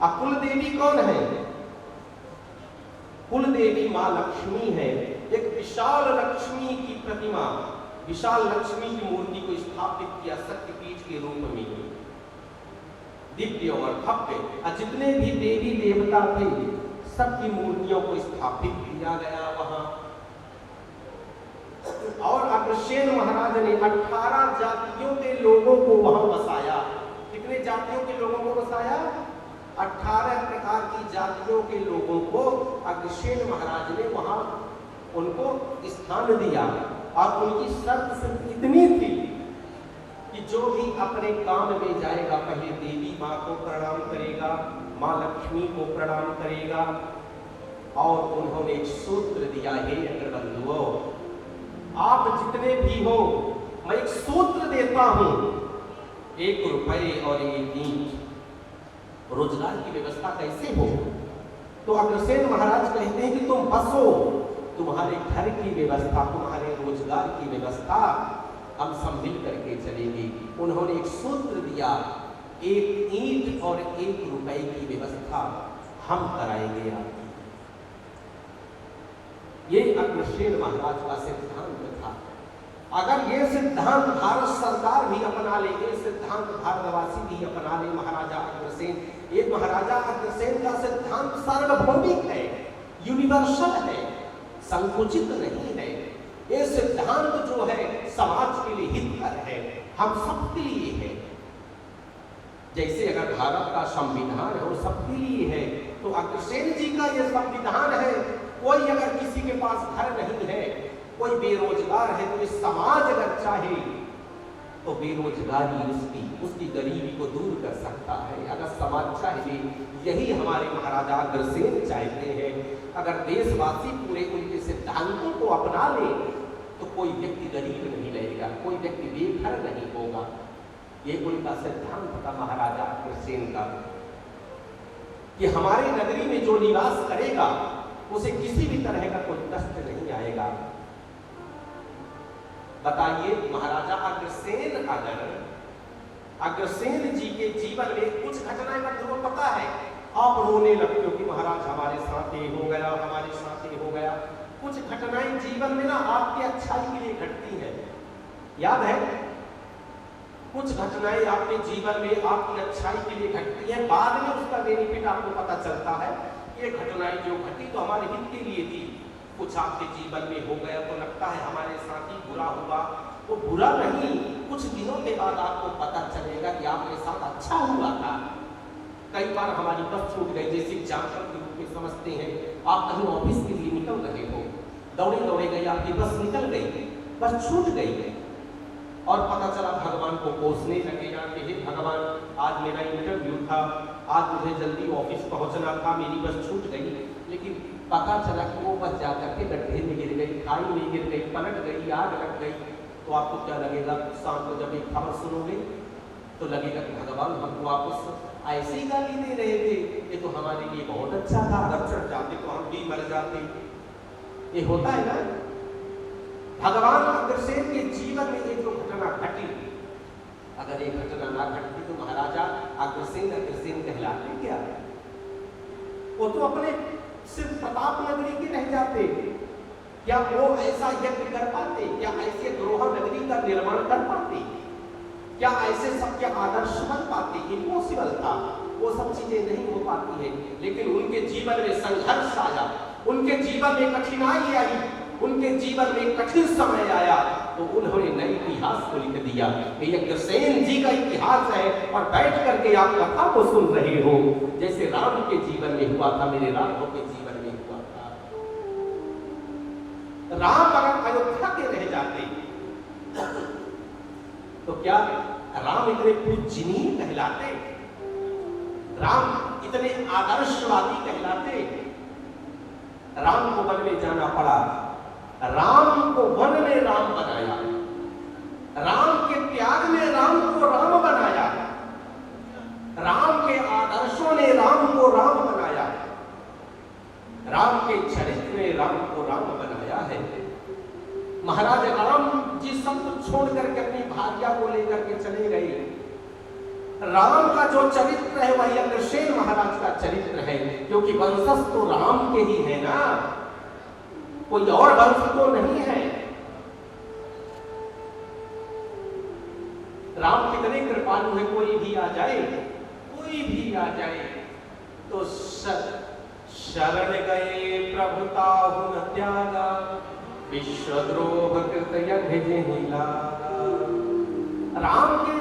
और कुल देवी कौन है? कुल देवी मां लक्ष्मी है। एक विशाल लक्ष्मी की प्रतिमा, विशाल लक्ष्मी की मूर्ति को स्थापित किया शक्तिपीठ के रूप में, दिव्य और भव्य। और जितने भी देवी देवता थे सबकी मूर्तियों को स्थापित किया गया वहां। और अग्रसेन महाराज ने 18 जातियों के लोगों को वहां बसाया। कितने जातियों के लोगों को बसाया? 18 प्रकार की जातियों के लोगों को अग्रसेन महाराज ने वहां उनको स्थान दिया। और उनकी शर्त सिर्फ इतनी थी कि जो भी अपने काम में जाएगा पहले देवी माँ को प्रणाम करेगा, माँ लक्ष्मी को प्रणाम करेगा। और उन्होंने एक सूत्र दिया, हे अग्रबंधुओं, आप जितने भी हो, मैं एक सूत्र देता हूं, 1 रुपए और 1 ईंट। रोजगार की व्यवस्था कैसे हो? तो अग्रसेन महाराज कहते हैं कि तुम बसो, तुम्हारे घर की व्यवस्था, तुम्हारे रोजगार की व्यवस्था हम सब मिल करके चलेंगे। उन्होंने एक सूत्र दिया, 1 ईंट और 1 रुपए की व्यवस्था हम कराएंगे आपकी। ये अग्रसेन महाराज का सिद्धांत था। अगर ये सिद्धांत भारत सरकार भी अपना ले, ये सिद्धांत भारतवासी भी अपना ले, महाराजा अग्रसेन, ये महाराजा अग्रसेन का सिद्धांत सार्वभौमिक है, यूनिवर्सल है, संकुचित नहीं है। ये सिद्धांत जो है समाज के लिए हितकर है, हम सबके लिए है। जैसे अगर भारत का संविधान है वो सबके लिए है, तो अग्रसेन जी का ये संविधान है। कोई अगर किसी के पास घर नहीं है, कोई बेरोजगार है, तो इस समाज अगर चाहे तो बेरोजगारी उसकी गरीबी को दूर कर सकता है। अगर समाज चाहे, यही हमारे महाराजा अग्रसेन चाहते हैं। अगर देशवासी पूरे उनके सिद्धांतों को अपना ले तो कोई व्यक्ति गरीब नहीं रहेगा, कोई व्यक्ति बेघर नहीं होगा। ये उनका सिद्धांत था महाराजा अग्रसेन का, कि हमारे नगरी में जो निवास करेगा उसे किसी भी तरह का कोई कष्ट नहीं आएगा। बताइए, महाराजा अग्रसेन, अगर अग्रसेन जी के जीवन में कुछ घटनाएं का तुमको पता है, आप रोने लगते हो कि महाराज हमारे साथ ये हो गया, हमारे साथ ये हो गया। कुछ घटनाएं जीवन में ना आपकी अच्छाई के लिए घटती है, याद है? कुछ घटनाएं आपके जीवन में आपकी अच्छाई के लिए घटती है, बाद में उसका बेनिफिट आपको पता चलता है। ये घटनाएं जो घटी तो हमारे हित के लिए थी। कुछ आपके जीवन में हो गया तो लगता है हमारे साथ ही बुरा हुआ, वो बुरा नहीं, कुछ दिनों के बाद आपको पता चलेगा कि आपके साथ अच्छा हुआ था। कई बार हमारी बस छूट गई, जैसे एग्जाम्पल के रूप में समझते हैं, आप कहीं ऑफिस के लिए निकल रहे हो, दौड़े दौड़े गए, आपकी बस निकल गई, बस छूट गई, और पता चला भगवान को कोसने लगे जाके, हे भगवान आज मेरा इंटरव्यू था, आज मुझे जल्दी ऑफिस पहुंचना था, मेरी बस छूट गई। लेकिन पता चला कि वो बस जाकर के गड्ढे में गिर गई, खाई में गिर गई, पलट गई, आग लग गई, तो आपको क्या लगेगा? शाम को जब एक खबर सुनोगे तो लगेगा कि भगवान हमको वापस ऐसे ही गाली दे रहे थे, ये तो हमारे लिए बहुत अच्छा था, अगर चढ़ जाते तो हम भी मर जाते। ये होता है ना। भगवान अग्रसेन के जीवन में एक जो घटना घटी, अगर एक घटना ना घटती तो महाराजा अग्रसेन कहलाते क्या? वो तो अपने सिर्फ प्रताप नगरी के रह जाते। क्या वो ऐसा यज्ञ कर पाते? क्या ऐसे द्रोह नगरी का निर्माण कर पाते? क्या ऐसे सबके आदर्श बन पाते? इम्पॉसिबल था, वो सब चीजें नहीं हो पाती है। लेकिन उनके जीवन में संघर्ष आया, उनके जीवन में कठिनाई आई, उनके जीवन में कठिन समय आया, तो उन्होंने नए इतिहास को लिख दिया। ये अग्रसेन जी का इतिहास है, और बैठ करके आप कथा को सुन रहे हो, जैसे राम के जीवन में हुआ था, मेरे राघव के जीवन में राम अगर अयोध्या के रह जाते तो क्या राम इतने पूजनीय कहलाते, राम इतने आदर्शवादी कहलाते? राम को वन में जाना पड़ा, राम को वन में राम बनाया, राम के त्याग में राम को राम बनाया, राम के आदर्शों ने राम को राम बनाया, राम के चरित्र ने राम को राम बनाया है। महाराज राम जी सब कुछ छोड़ करके अपनी भार्या को लेकर के चले गए। राम का जो चरित्र है वही अग्रसेन महाराज का चरित्र है, क्योंकि वंशज तो राम के ही है ना, कोई और वंश तो नहीं है। राम कितने कृपालु है, कोई भी आ जाए, कोई भी आ जाए तो शरण गए प्रभुता हुन त्यागा, विश्वद्रोह कृत यज्ञ लागा। राम के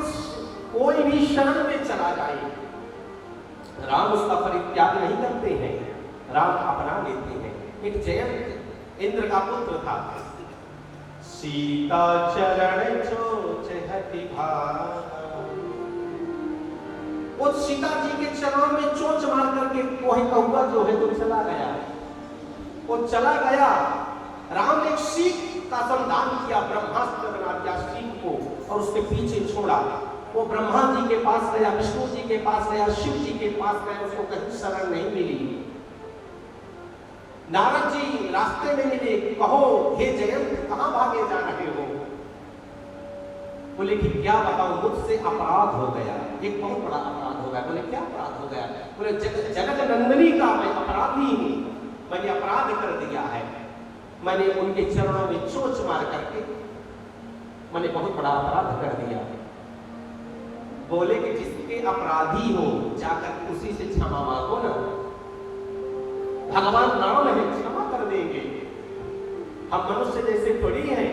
कोई भी शरण में चला जाए, राम उसका परित्याग नहीं करते हैं, राम अपना लेते हैं। एक जयंत इंद्र का पुत्र था, सीता चरण चोच हति भागा। वो सीता जी के चरणों में चोंच मार करके कोई कौवा जो है तो चला गया, वो चला गया। राम ने एक सीख का संधान किया, ब्रह्मास्त्र बना दिया सीख को और उसके पीछे छोड़ा। वो ब्रह्मा जी के पास गया, विष्णु जी के पास गया, शिव जी के पास गया, उसको कहीं शरण नहीं मिली। नारद जी रास्ते में मिले, कहो हे जयंत कहां भागे जा रहे हो? बोले कि क्या बताऊं, मुझसे अपराध हो गया, एक बहुत बड़ा अपराध हो गया। बोले क्या अपराध हो गया? बोले जनक नंदनी का मैं अपराधी हूं, मैंने अपराध कर दिया है, मैंने उनके चरणों में चोंच मार करके मैंने बहुत बड़ा अपराध कर दिया। बोले कि जिसके अपराधी हो जाकर उसी से क्षमा मांगो ना, भगवान राम है क्षमा कर देंगे। हम मनुष्य जैसे थोड़ी हैं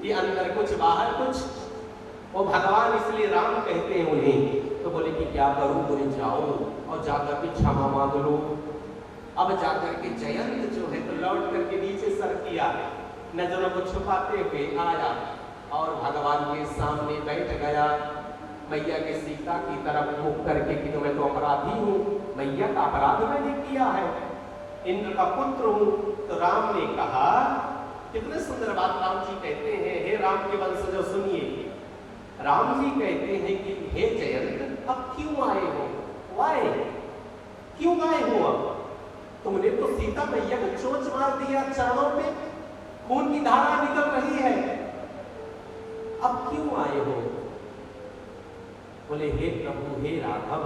कि अंदर कुछ बाहर कुछ, वो भगवान इसलिए राम कहते हैं उन्हें। तो बोले कि क्या करूं? बोले जाओ और जाकर के क्षमा मांग लो। अब जाकर के जयंत जो है तो लौट करके नीचे सर किया, नजरों को छुपाते हुए आया और भगवान के सामने बैठ गया। मैया के सीता की तरफ मुख करके कि मैं तो अपराधी हूँ, मैया का अपराध मैंने किया है, इंद्र का पुत्र हूँ। तो राम ने कहा, कितने सुंदर बात राम जी कहते हैं, हे राम के वंशजों सुनिए। राम जी कहते हैं कि हे जयंत अब क्यों आए हो? वाई क्यों आए हो? अब तुमने तो सीता मैया को चोंच मार दिया, चरणों पे खून की धारा निकल रही है, अब क्यों आए हो? बोले हे प्रभु, हे राघव,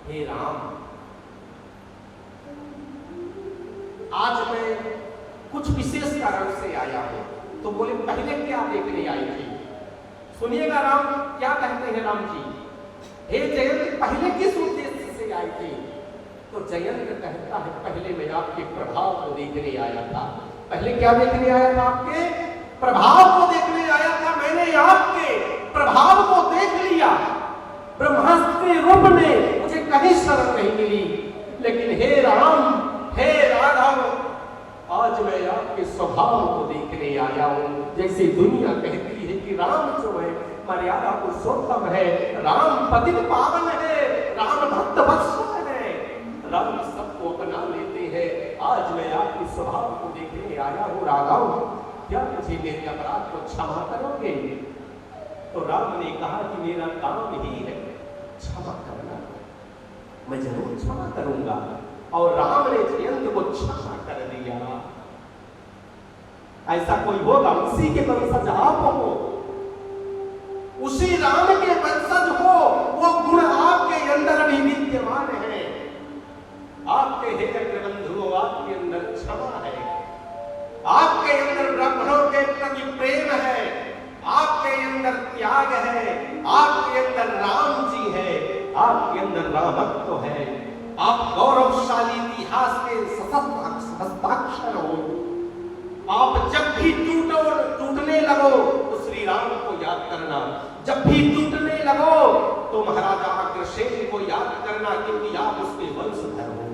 हे राम, आज मैं कुछ विशेष कारण से आया हूं। तो बोले पहले क्या देखने आई थी? सुनिएगा राम क्या कहते हैं राम जी, हे जयंत पहले किस उद्देश्य से आई थी? तो जयंत कहता है पहले मैं आपके प्रभाव को देखने आया था। पहले क्या देखने आया था? आपके प्रभाव को देखने आया था। मैंने आपके प्रभाव को देख लिया, ब्रह्मास्त्र के रूप में मुझे कहीं शरण नहीं मिली, लेकिन हे राम, हे राघव, आज मैं आपके स्वभाव को देखने आया हूं। जैसे दुनिया कहती है कि राम जो है मर्यादा पुरुषोत्तम है, राम पतित पावन है, राम भक्त वत्सल है, राम सबको अपना लेते हैं। आज मैं आपके स्वभाव को देखने आया हूं राघव, क्या मुझे मेरे अपराध को क्षमा करोगे? तो राम ने कहा कि मेरा काम ही है क्षमा करना, मैं जरूर क्षमा करूंगा। और राम ने जयंत को क्षमा कर दिया। ऐसा कोई होगा? उसी के वंशज आप हो, उसी राम के वंशज हो, वो गुण आपके अंदर भी विद्यमान है। आपके हे अग्रबंधु, आपके अंदर क्षमा है, आपके अंदर ब्राह्मणों के प्रति प्रेम है, आपके अंदर त्याग है, आपके अंदर राम जी है, आपके अंदर रामत्व है। आप गौरवशाली इतिहास के हस्ताक्षर हो। आप जब भी टूटने लगो तो श्री राम को याद करना, जब भी टूटने लगो तो महाराजा अग्रसेन को याद करना, क्योंकि आप उसके वंशधर हो,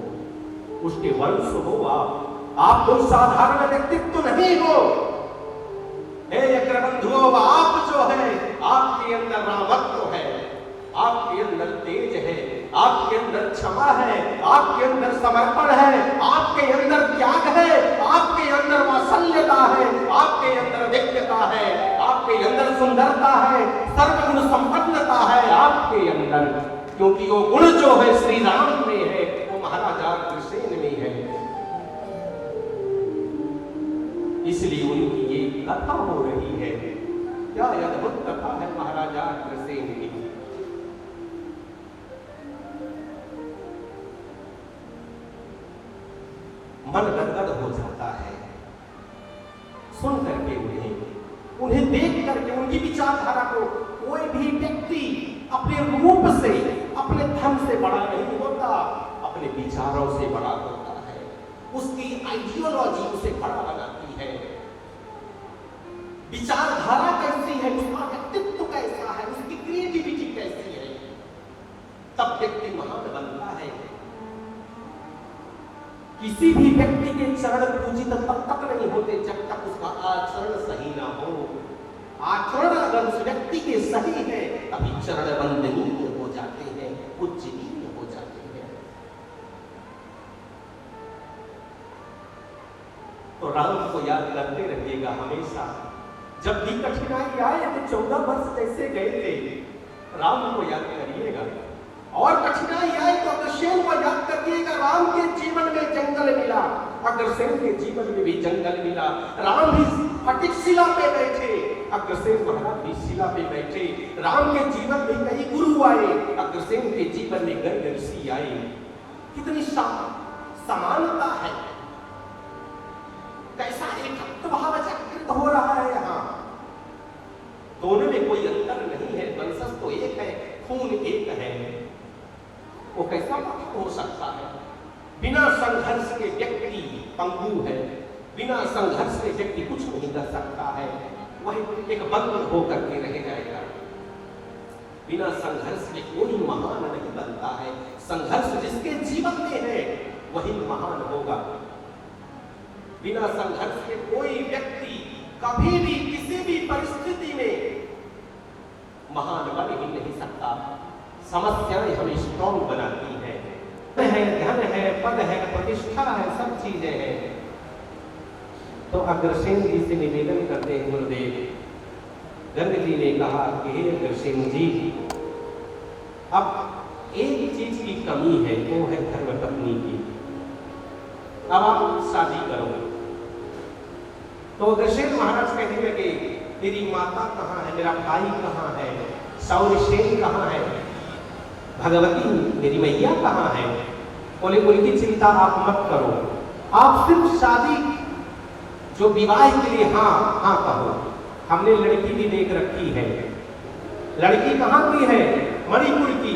उसके वंश हो आप। आप कोई साधारण व्यक्तित्व नहीं हो। हे अग्रबंधुओं, आप जो है, आपके अंदर रामत्व है, आपके अंदर तेज है, आपके अंदर क्षमा है, आपके अंदर समर्पण है, आपके अंदर त्याग है, आपके अंदर वात्सल्यता है, आपके अंदर दिव्यता है, आपके अंदर सुंदरता है, सर्वगुण संपन्नता है आपके अंदर। क्योंकि वो गुण जो है श्री राम में है, वो महाराजा अग्रसेन में है। इसलिए उनकी ये कथा हो रही है। क्या अद्भुत कथा है महाराजा अग्रसेन की। मन गदगद हो जाता है सुन करके, उन्हें देख करके। उनकी विचारधारा को कोई भी व्यक्ति अपने रूप से, अपने धन से बड़ा नहीं होता, अपने विचारों से बड़ा होता है। उसकी आइडियोलॉजी उसे बड़ा बनाती है। विचारधारा कैसी है, उसका व्यक्तित्व कैसा है, उसकी क्रिएटिविटी कैसी है, तब व्यक्ति महान बनता है। किसी भी व्यक्ति के चरण पूजित तब तक नहीं होते जब तक उसका आचरण सही ना हो। आचरण अगर उस व्यक्ति के सही है, तभी चरण वंदनीय हो जाते हैं, पूजनीय हो जाते हैं। तो राम को याद करते रहिएगा हमेशा। जब भी कठिनाई आए तो 14 वर्ष जैसे गए थे, राम को याद करिएगा। और कठिनाई आए तो अग्रसेन को याद करिएगा। राम के जीवन में जंगल मिला, अग्रसेन के जीवन में भी जंगल मिला। राम भी फटिक शिला पे बैठे, अग्रसेन महाराज भी शिला पे बैठे। राम के जीवन में कई गुरु आए, अग्रसेन के जीवन में गर्ग ऋषि आए। कितनी समानता है, कैसा एक भाव जागृत हो रहा है यहाँ। दोनों में कोई अंतर नहीं है, वंशज तो एक है, खून एक है। वो कैसा हो सकता है? बिना संघर्ष के व्यक्ति पंगु है, बिना संघर्ष के व्यक्ति कुछ नहीं कर सकता है, वह एक बंद होकर के रह जाएगा। बिना संघर्ष के कोई महान नहीं बनता है। संघर्ष जिसके जीवन में है वही महान होगा। बिना संघर्ष के कोई व्यक्ति कभी भी किसी भी परिस्थिति में महान बन ही नहीं सकता। समस्याएं हमें स्ट्रॉन्ग बनाती हैं। धन है, पद है, प्रतिष्ठा है, सब चीजें हैं। तो अग्रसेन जी से निवेदन करते हैं गुरुदेव। गर्ग जी ने कहा कि हे अग्रसेन जी, अब एक चीज की कमी है, वो है धर्मपत्नी की। अब आप शादी करो। तो अग्रसेन महाराज कहने लगे, तेरी माता कहाँ है, मेरा भाई कहाँ है, सौरसेन कहाँ है, भगवती मेरी मैया कहाँ है? बोले उनकी चिंता आप मत करो, आप सिर्फ शादी जो विवाह के लिए हाँ हाँ कहो। हमने लड़की भी देख रखी है। लड़की कहाँ की है? मणिपुर की,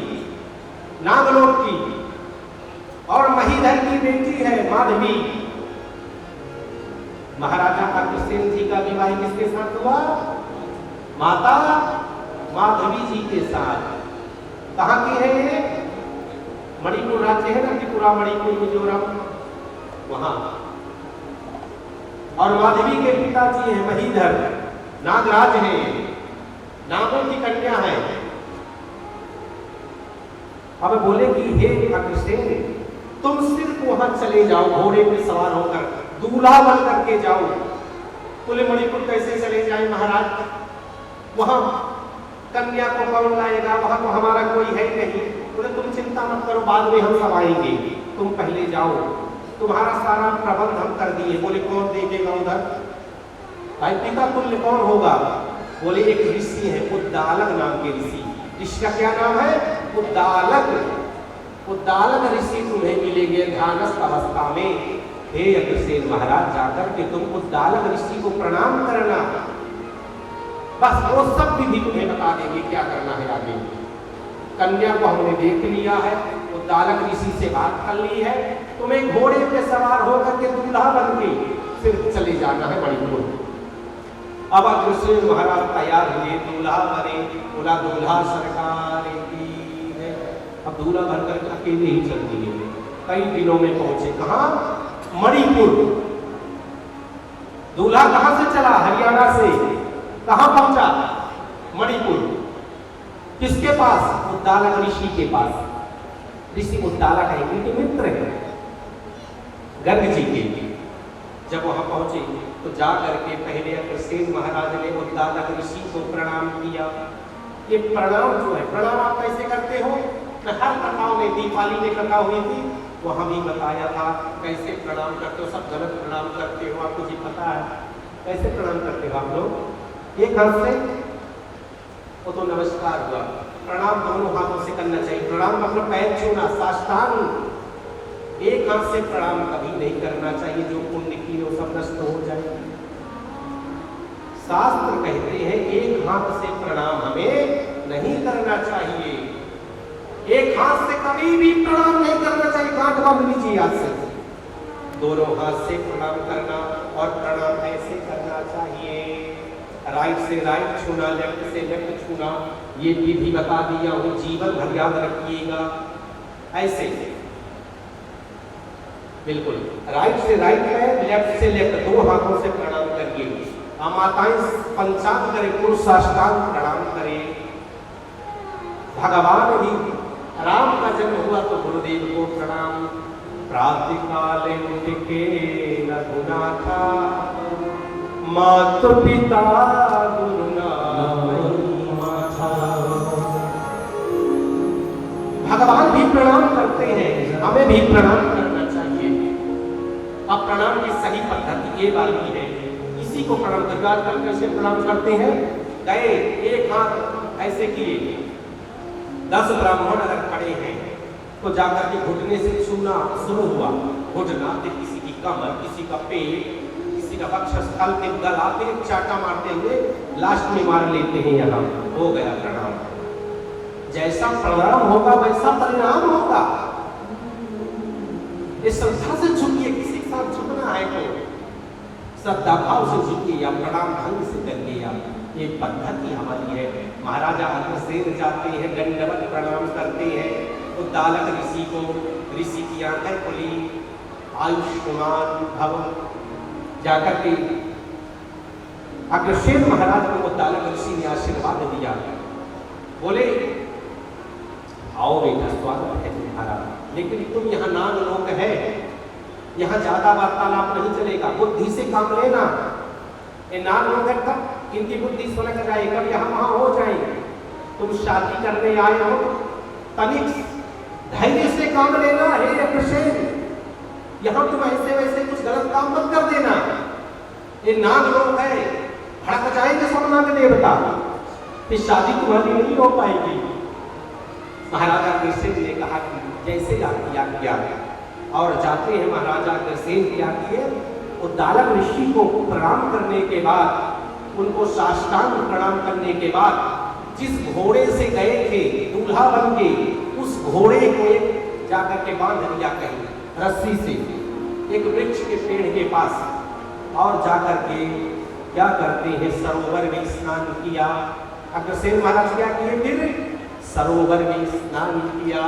नागलोक की, और महीधर की बेटी है माधवी। महाराजा अग्रसेन जी का विवाह किसके साथ हुआ? माता माधवी जी के साथ। कहाँ की है ये? मणिपुर राज्य है ना, त्रिपुरा, मणिपुर, मिजोरम, वहां। और माधवी के पिताजी है महीधर, नागराज है, नागों की कन्या है। अब बोले कि हे अग्रसेन, तुम सिर्फ वहां चले जाओ, घोड़े पे सवार होकर, दूल्हा बन करके जाओ। बोले मणिपुर कैसे चले जाए महाराज, वहां कन्या को कौन लाएगा, वहां तो हमारा कोई है नहीं। बोले तुम चिंता मत करो, बाद में हम सब आएंगे, तुम पहले जाओ, तुम्हारा सारा प्रबंध हम कर दिए। बोले कौन देखेगा उधर? भाई पिता तुल्य कौन होगा? बोले एक ऋषि है, उद्दालक नाम के ऋषि। ऋषि का क्या नाम है? उद्दालक। उद्दालक ऋषि तुम्हें मिलेंगे ध्यानस्थ अवस्था में। हे अग्रसेन महाराज, जाकर के तुम उद्दालक ऋषि को प्रणाम करना, बस वो सब विधि तुम्हें बता देंगे क्या करना है आगे। कन्या को हमने देख लिया है, उद्दालक ऋषि से बात कर ली है, तुम्हें घोड़े पे सवार होकर के दूल्हा बन के फिर चले जाना है मणिपुर। अब अग्रसेन महाराज तैयार हुए, दूल्हा बने। बोला दूल्हा सरकार की है। अब दूल्हा भर कर अकेले ही चल दिए। कई दिनों में पहुंचे कहाँ? मणिपुर। दूल्हा कहां से चला? हरियाणा से। कहां पहुंचा? मणिपुर। किसके पास? उद्दालक ऋषि के पास। ऋषि उद्दालक है, इनके मित्र है गर्ग जी के। जब वहां पहुंचे तो जा करके पहले अग्रसेन महाराज ने उद्दालक ऋषि को प्रणाम किया। ये प्रणाम जो है, प्रणाम आप कैसे करते हो? मैं हर कथाओं में, दीपावली में कथा हुई थी वहां भी बताया था कैसे प्रणाम करते हो। सब गलत प्रणाम करते हो, आपको जी पता है कैसे प्रणाम करते हो आप लोग? एक हाथ से, वो तो नमस्कार हुआ। प्रणाम दोनों हाथों से करना चाहिए। प्रणाम मतलब पैर छूना, साष्टांग। एक हाथ से प्रणाम कभी नहीं करना चाहिए, जो पुण्य की वो सब नष्ट हो जाए। शास्त्र कहते हैं एक हाथ से प्रणाम हमें नहीं करना चाहिए। एक हाथ से कभी भी प्रणाम नहीं करना चाहिए। गांठ बांध लीजिए हाथ से। दोनों हाथ से प्रणाम करना, और प्रणाम ऐसे करना चाहिए, राइट से राइट छूना, लेफ्ट से लेफ्ट छूना। ये विधि बता दिया हूं, जीवन भर याद रखिएगा। ऐसे बिल्कुल राइट से राइट पैर, लेफ्ट से लेफ्ट, दो हाथों से प्रणाम करिए। माताएं पंचांग करें, पुरुष साष्टांग प्रणाम करें। भगवान भी राम का जन्म हुआ तो गुरुदेव को प्रणाम। प्रातःकाले उठ के रघुनाथा, माता पिता भगवान भी प्रणाम करते हैं, हमें भी प्रणाम करना चाहिए। अब प्रणाम की सही पद्धति ये वाली है, इसी को प्रणाम कर कैसे प्रणाम करते हैं? गए, एक हाथ ऐसे किए, 10 ब्राह्मण अगर खड़े हैं तो जाकर के घुटने से छूना शुरू हुआ। घुटना फिर किसी की कमर, किसी का पेट, किसी का वक्षस्थल, फिर गला, फिर एक चाटा मारते हुए लास्ट में मार लेते हैं। यहाँ हो गया प्रणाम। जैसा प्रणाम होगा वैसा परिणाम होगा। इस श्रद्धा से झुकिए, किसी के साथ झुकना है तो श्रद्धा भाव से झुकिए या प्रणाम ढंग से करिए। ये पद्धति हमारी है। महाराजा अग्रसेन जाते हैं, दंडवत प्रणाम करते हैं उद्दालक ऋषि को। ऋषि की आंखें खुली, आयुष्मान भव। जाकर के अग्रसेन महाराज को उद्दालक ऋषि ने आशीर्वाद दिया। बोले आओ बेटा, स्वागत है तुम्हारा, लेकिन तुम यहाँ नाग लोक है, यहाँ ज्यादा वार्तालाप नहीं चलेगा, बुद्धि से काम लेना। ये नाग लोग है, कब इनकी बुद्धि सुलझ जाए, कब यहाँ वहां हो जाएंगे। तुम शादी करने आए हो, तनिक धैर्य से काम लेना है अग्रसेन। यहाँ तुम ऐसे वैसे कुछ गलत काम मत कर देना। ये नाग लोग है, भड़क जाएंगे सब नाग देवता, फिर शादी तुम्हारी नहीं हो पाएगी। महाराजा अग्रसेन ने कहा कि जैसे किया किया, और जाते हैं महाराजा अग्रसेन क्या किए? उद्दालक ऋषि को प्रणाम करने के बाद, उनको साष्टांग प्रणाम करने के बाद, जिस घोड़े से गए थे दूल्हा बन के, उस घोड़े को एक जाकर के बांध दिया कहीं रस्सी से एक वृक्ष के पेड़ के पास, और जाकर के क्या करते हैं? सरोवर में स्नान किया। अग्रसेन महाराज क्या किए? फिर सरोवर में स्नान किया।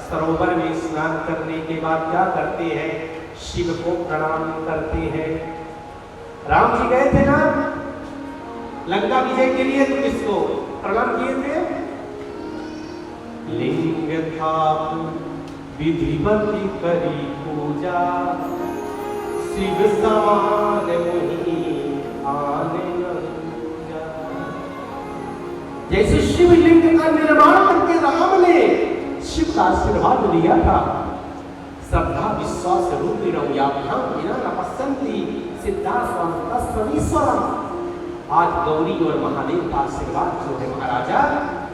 सरोवर में स्नान करने के बाद क्या करते हैं? शिव को प्रणाम करते हैं। राम जी गए थे ना लंका विजय के लिए, तो किसको प्रणाम किए थे? लिंग था विधिवती करी पूजा, शिव समान नहीं आने न पूजा। जैसे शिवलिंग का निर्माण करके राम ने शिव का आशीर्वाद लिया था, श्रद्धा विश्वास रूपिणं याभ्यां विना न पश्यन्ति सिद्धा स्वामीश्वरम। आज गौरी और महादेव का आशीर्वाद जो है महाराजा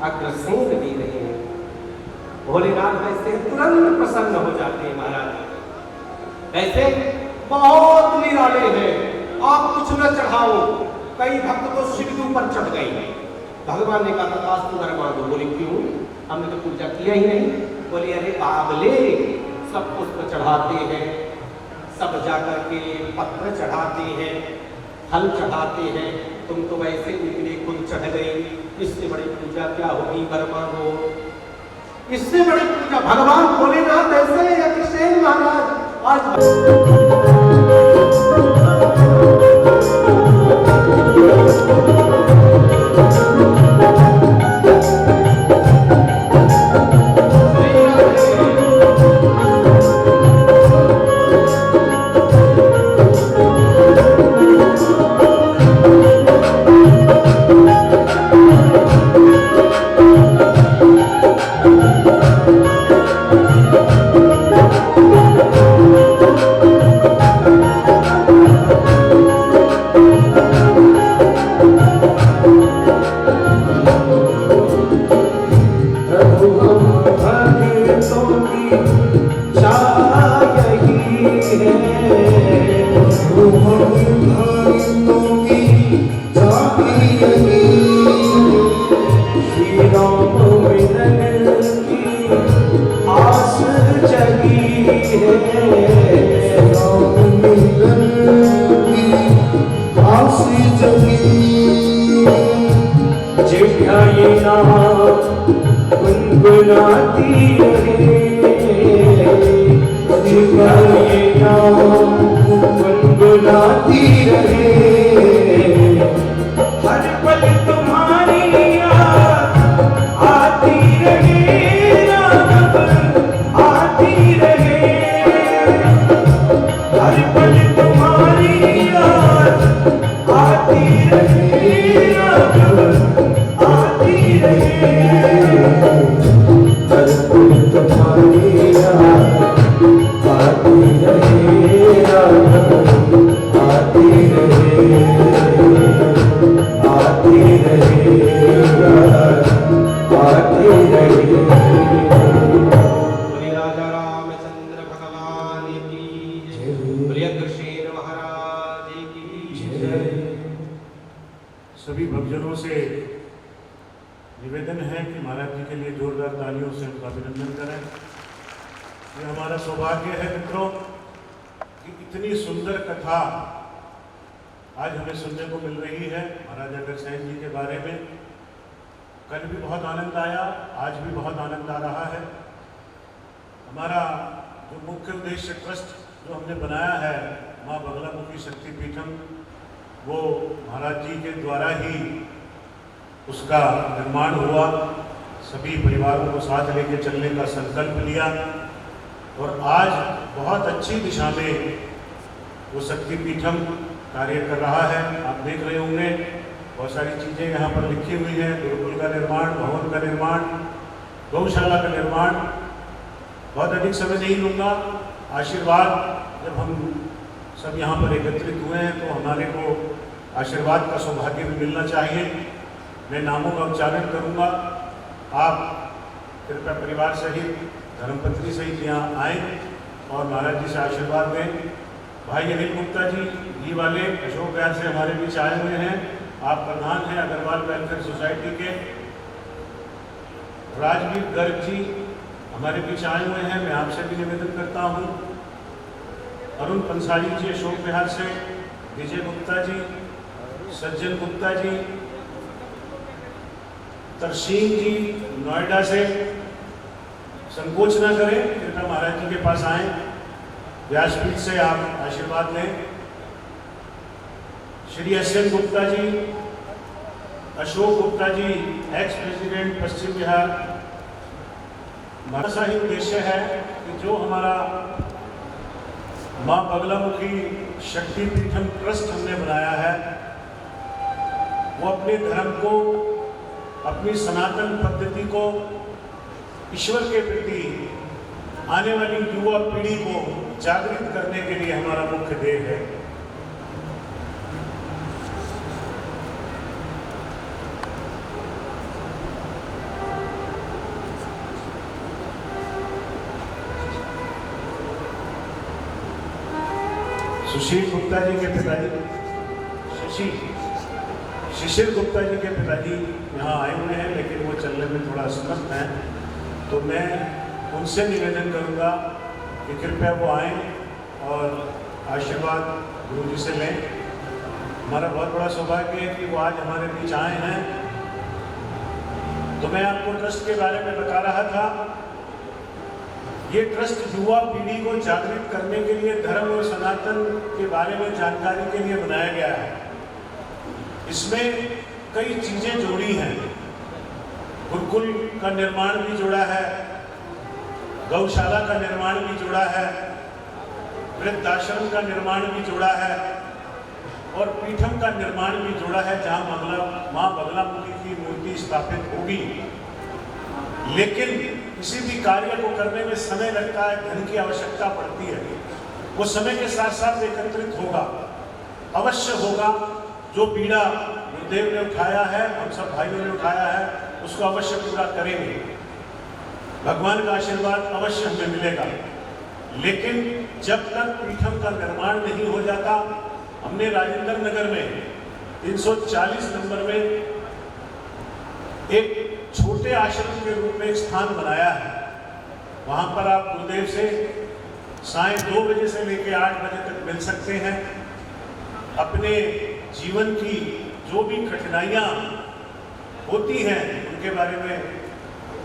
अग्रसेन दे रहे हैं। भोलेनाथ वैसे तुरंत प्रसन्न हो जाते हैं महाराज। ऐसे बहुत निराले हैं, आप कुछ न चढ़ाओ। कई भक्त तो शिव के ऊपर चढ़ गए। भगवान ने कहा तथास्तु तू वर मांगो। बोले क्यों? हमने तो पूजा किया ही नहीं। बोले अरे बाबले, सब पुष्प चढ़ाते हैं, सब जाकर के पत्र चढ़ाते हैं, फल चढ़ाते हैं, तुम तो वैसे निकले खुद चढ़ गए। इससे बड़ी पूजा क्या होगी? वर मांगो। इससे बड़ी पूजा भगवान भोलेनाथ ऐसे अग्रसेन महाराज आज गुनगुनाती रहे, हर पल तुम्हारी याद आती रहे, याद आती रहे, हर पल तुम्हारी याद आती रहे, याद आती रहे, हर पल तुम्हारी याद आती रहे, याद आती रहे, आती रहे, याद आती रहे। बोलिए राजा रामचंद्र भगवान की जय, बोलिए अग्रसेन महाराज की जय। सभी भक्तजनों से निवेदन है कि महाराज जी के लिए जोरदार तालियों से उनका अभिनंदन करें। ये हमारा सौभाग्य है मित्रों कि इतनी सुंदर कथा आज हमें सुनने को मिल रही है महाराजा अग्रसेन जी के बारे में। कल भी बहुत आनंद आया, आज भी बहुत आनंद आ रहा है। हमारा जो मुख्य उद्देश्य ट्रस्ट जो हमने बनाया है माँ बगलामुखी शक्तिपीठम, वो महाराज जी के द्वारा ही उसका निर्माण हुआ। सभी परिवारों को साथ लेके चलने का संकल्प लिया और आज बहुत अच्छी दिशा में वो शक्तिपीठम कार्य कर रहा है। आप देख रहे होंगे बहुत सारी चीज़ें यहाँ पर लिखी हुई हैं। गुरुकुल का निर्माण, भवन का निर्माण, गौशाला का निर्माण। बहुत अधिक समय नहीं लूँगा। आशीर्वाद जब हम सब यहाँ पर एकत्रित हुए हैं तो हमारे को आशीर्वाद का सौभाग्य भी मिलना चाहिए। मैं नामों का उच्चारण करूँगा, आप कृपया परिवार सहित, धर्मपत्नी सहित यहाँ आएँ और महाराज जी से आशीर्वाद दें। भाई अनिल गुप्ता जी घी वाले अशोक विहार से हमारे बीच आए हुए हैं। आप प्रधान हैं अग्रवाल वेलफेयर सोसाइटी के। राजवीर गर्ग जी हमारे बीच आए हुए हैं, मैं आपसे भी निवेदन करता हूँ। अरुण पंसारी जी अशोक विहार से, विजय गुप्ता जी, सज्जन गुप्ता जी, तरसीम जी नोएडा से। संकोच न करें, कृपया महाराज जी के पास आएं, व्यासपीठ से आप आशीर्वाद लें। Shri SN. Gupta ji, Ashok Gupta ji, ex president पश्चिम बिहार। हमारा ही उद्देश्य है कि जो हमारा माँ बगलामुखी शक्तिपीठम ट्रस्ट हमने बनाया है वो अपने धर्म को, अपनी सनातन पद्धति को, ईश्वर के प्रति आने वाली युवा पीढ़ी को जागृत करने के लिए हमारा मुख्य ध्येय है। सुशील गुप्ता जी के पिताजी, शिशिर गुप्ता जी के पिताजी यहाँ आए हुए हैं लेकिन वो चलने में थोड़ा असमर्थ हैं, तो मैं उनसे निवेदन करूँगा कि कृपया वो आएँ और आशीर्वाद गुरु जी से लें। हमारा बहुत बड़ा सौभाग्य है कि वो आज हमारे बीच आए हैं। तो मैं आपको ट्रस्ट के बारे में बता रहा था ये ट्रस्ट युवा पीढ़ी को जागृत करने के लिए धर्म और सनातन के बारे में जानकारी के लिए बनाया गया है। इसमें कई चीजें जोड़ी हैं। गुरुकुल का निर्माण भी जोड़ा है, गौशाला का निर्माण भी जोड़ा है, वृद्धाश्रम का निर्माण भी जोड़ा है और पीठम का निर्माण भी जोड़ा है, जहां मां बगलामुखी की मूर्ति स्थापित होगी। लेकिन किसी भी कार्य को करने में समय लगता है, धन की आवश्यकता पड़ती है। वो समय के साथ साथ एकत्रित होगा, अवश्य होगा। जो पीड़ा गुरुदेव ने उठाया है, हम सब भाइयों ने उठाया है, उसको अवश्य पूरा करेंगे। भगवान का आशीर्वाद अवश्य हमें मिलेगा। लेकिन जब तक पीठम का निर्माण नहीं हो जाता, हमने राजेंद्र नगर में 340 नंबर में एक छोटे आश्रम के रूप में एक स्थान बनाया है। वहां पर आप गुरुदेव से साय 2 बजे से लेकर 8 बजे तक मिल सकते हैं। अपने जीवन की जो भी कठिनाइयां होती हैं उनके बारे में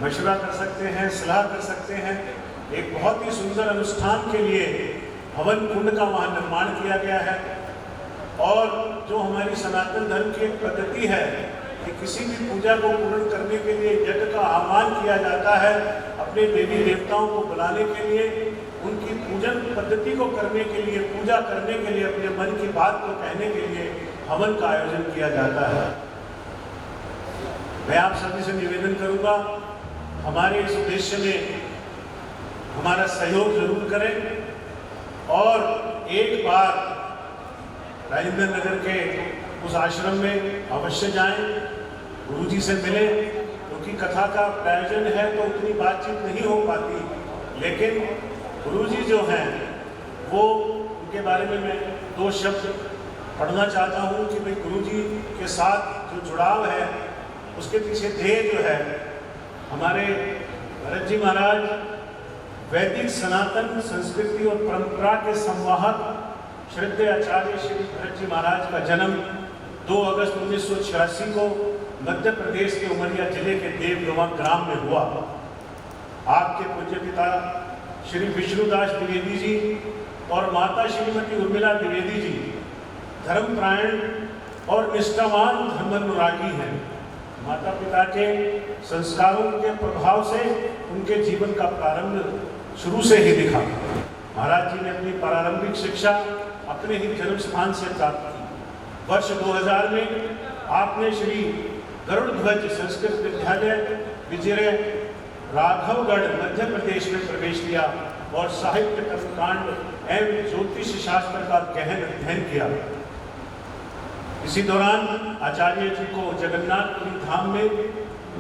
मशवरा कर सकते हैं, सलाह कर सकते हैं। एक बहुत ही सुंदर अनुष्ठान के लिए हवन कुंड का वहां निर्माण किया गया है। और जो हमारी सनातन धर्म की एक पद्धति है कि किसी भी पूजा को पूर्ण करने के लिए यज्ञ का आह्वान किया जाता है, अपने देवी देवताओं को बुलाने के लिए, उनकी पूजन पद्धति को करने के लिए, पूजा करने के लिए, अपने मन की बात को कहने के लिए हवन का आयोजन किया जाता है। मैं आप सभी से निवेदन करूंगा, हमारे इस उद्देश्य में हमारा सहयोग जरूर करें और एक बार राजेंद्र नगर के उस आश्रम में अवश्य जाएं, गुरुजी से मिलें। क्योंकि कथा का प्रायोजन है तो उतनी बातचीत नहीं हो पाती, लेकिन गुरुजी जो हैं वो, उनके बारे में मैं 2 शब्द पढ़ना चाहता हूँ कि भाई गुरुजी के साथ जो जुड़ाव है उसके पीछे ध्येय जो है, हमारे भरत जी महाराज वैदिक सनातन संस्कृति और परंपरा के संवाहक श्रद्धेय आचार्य श्री भरत जी महाराज का जन्म 2 अगस्त 1986 को मध्य प्रदेश के उमरिया जिले के देवगवा ग्राम में हुआ। आपके पूज्य पिता श्री विष्णुदास द्विवेदी जी और माता श्रीमती उर्मिला द्विवेदी जी धर्मपरायण और निष्ठावान धर्मानुरागी हैं। माता पिता के संस्कारों के प्रभाव से उनके जीवन का प्रारंभ शुरू से ही दिखा। महाराज जी ने अपनी प्रारंभिक शिक्षा अपने ही जन्म स्थान से प्राप्त की। वर्ष 2000 में आपने श्री गरुड़ ध्वज संस्कृत विद्यालय विजय राघवगढ़ मध्य प्रदेश में प्रवेश लिया और साहित्य कर्मकांड एवं ज्योतिष शास्त्र का गहन अध्ययन किया। इसी दौरान आचार्य जी को जगन्नाथपुरी धाम में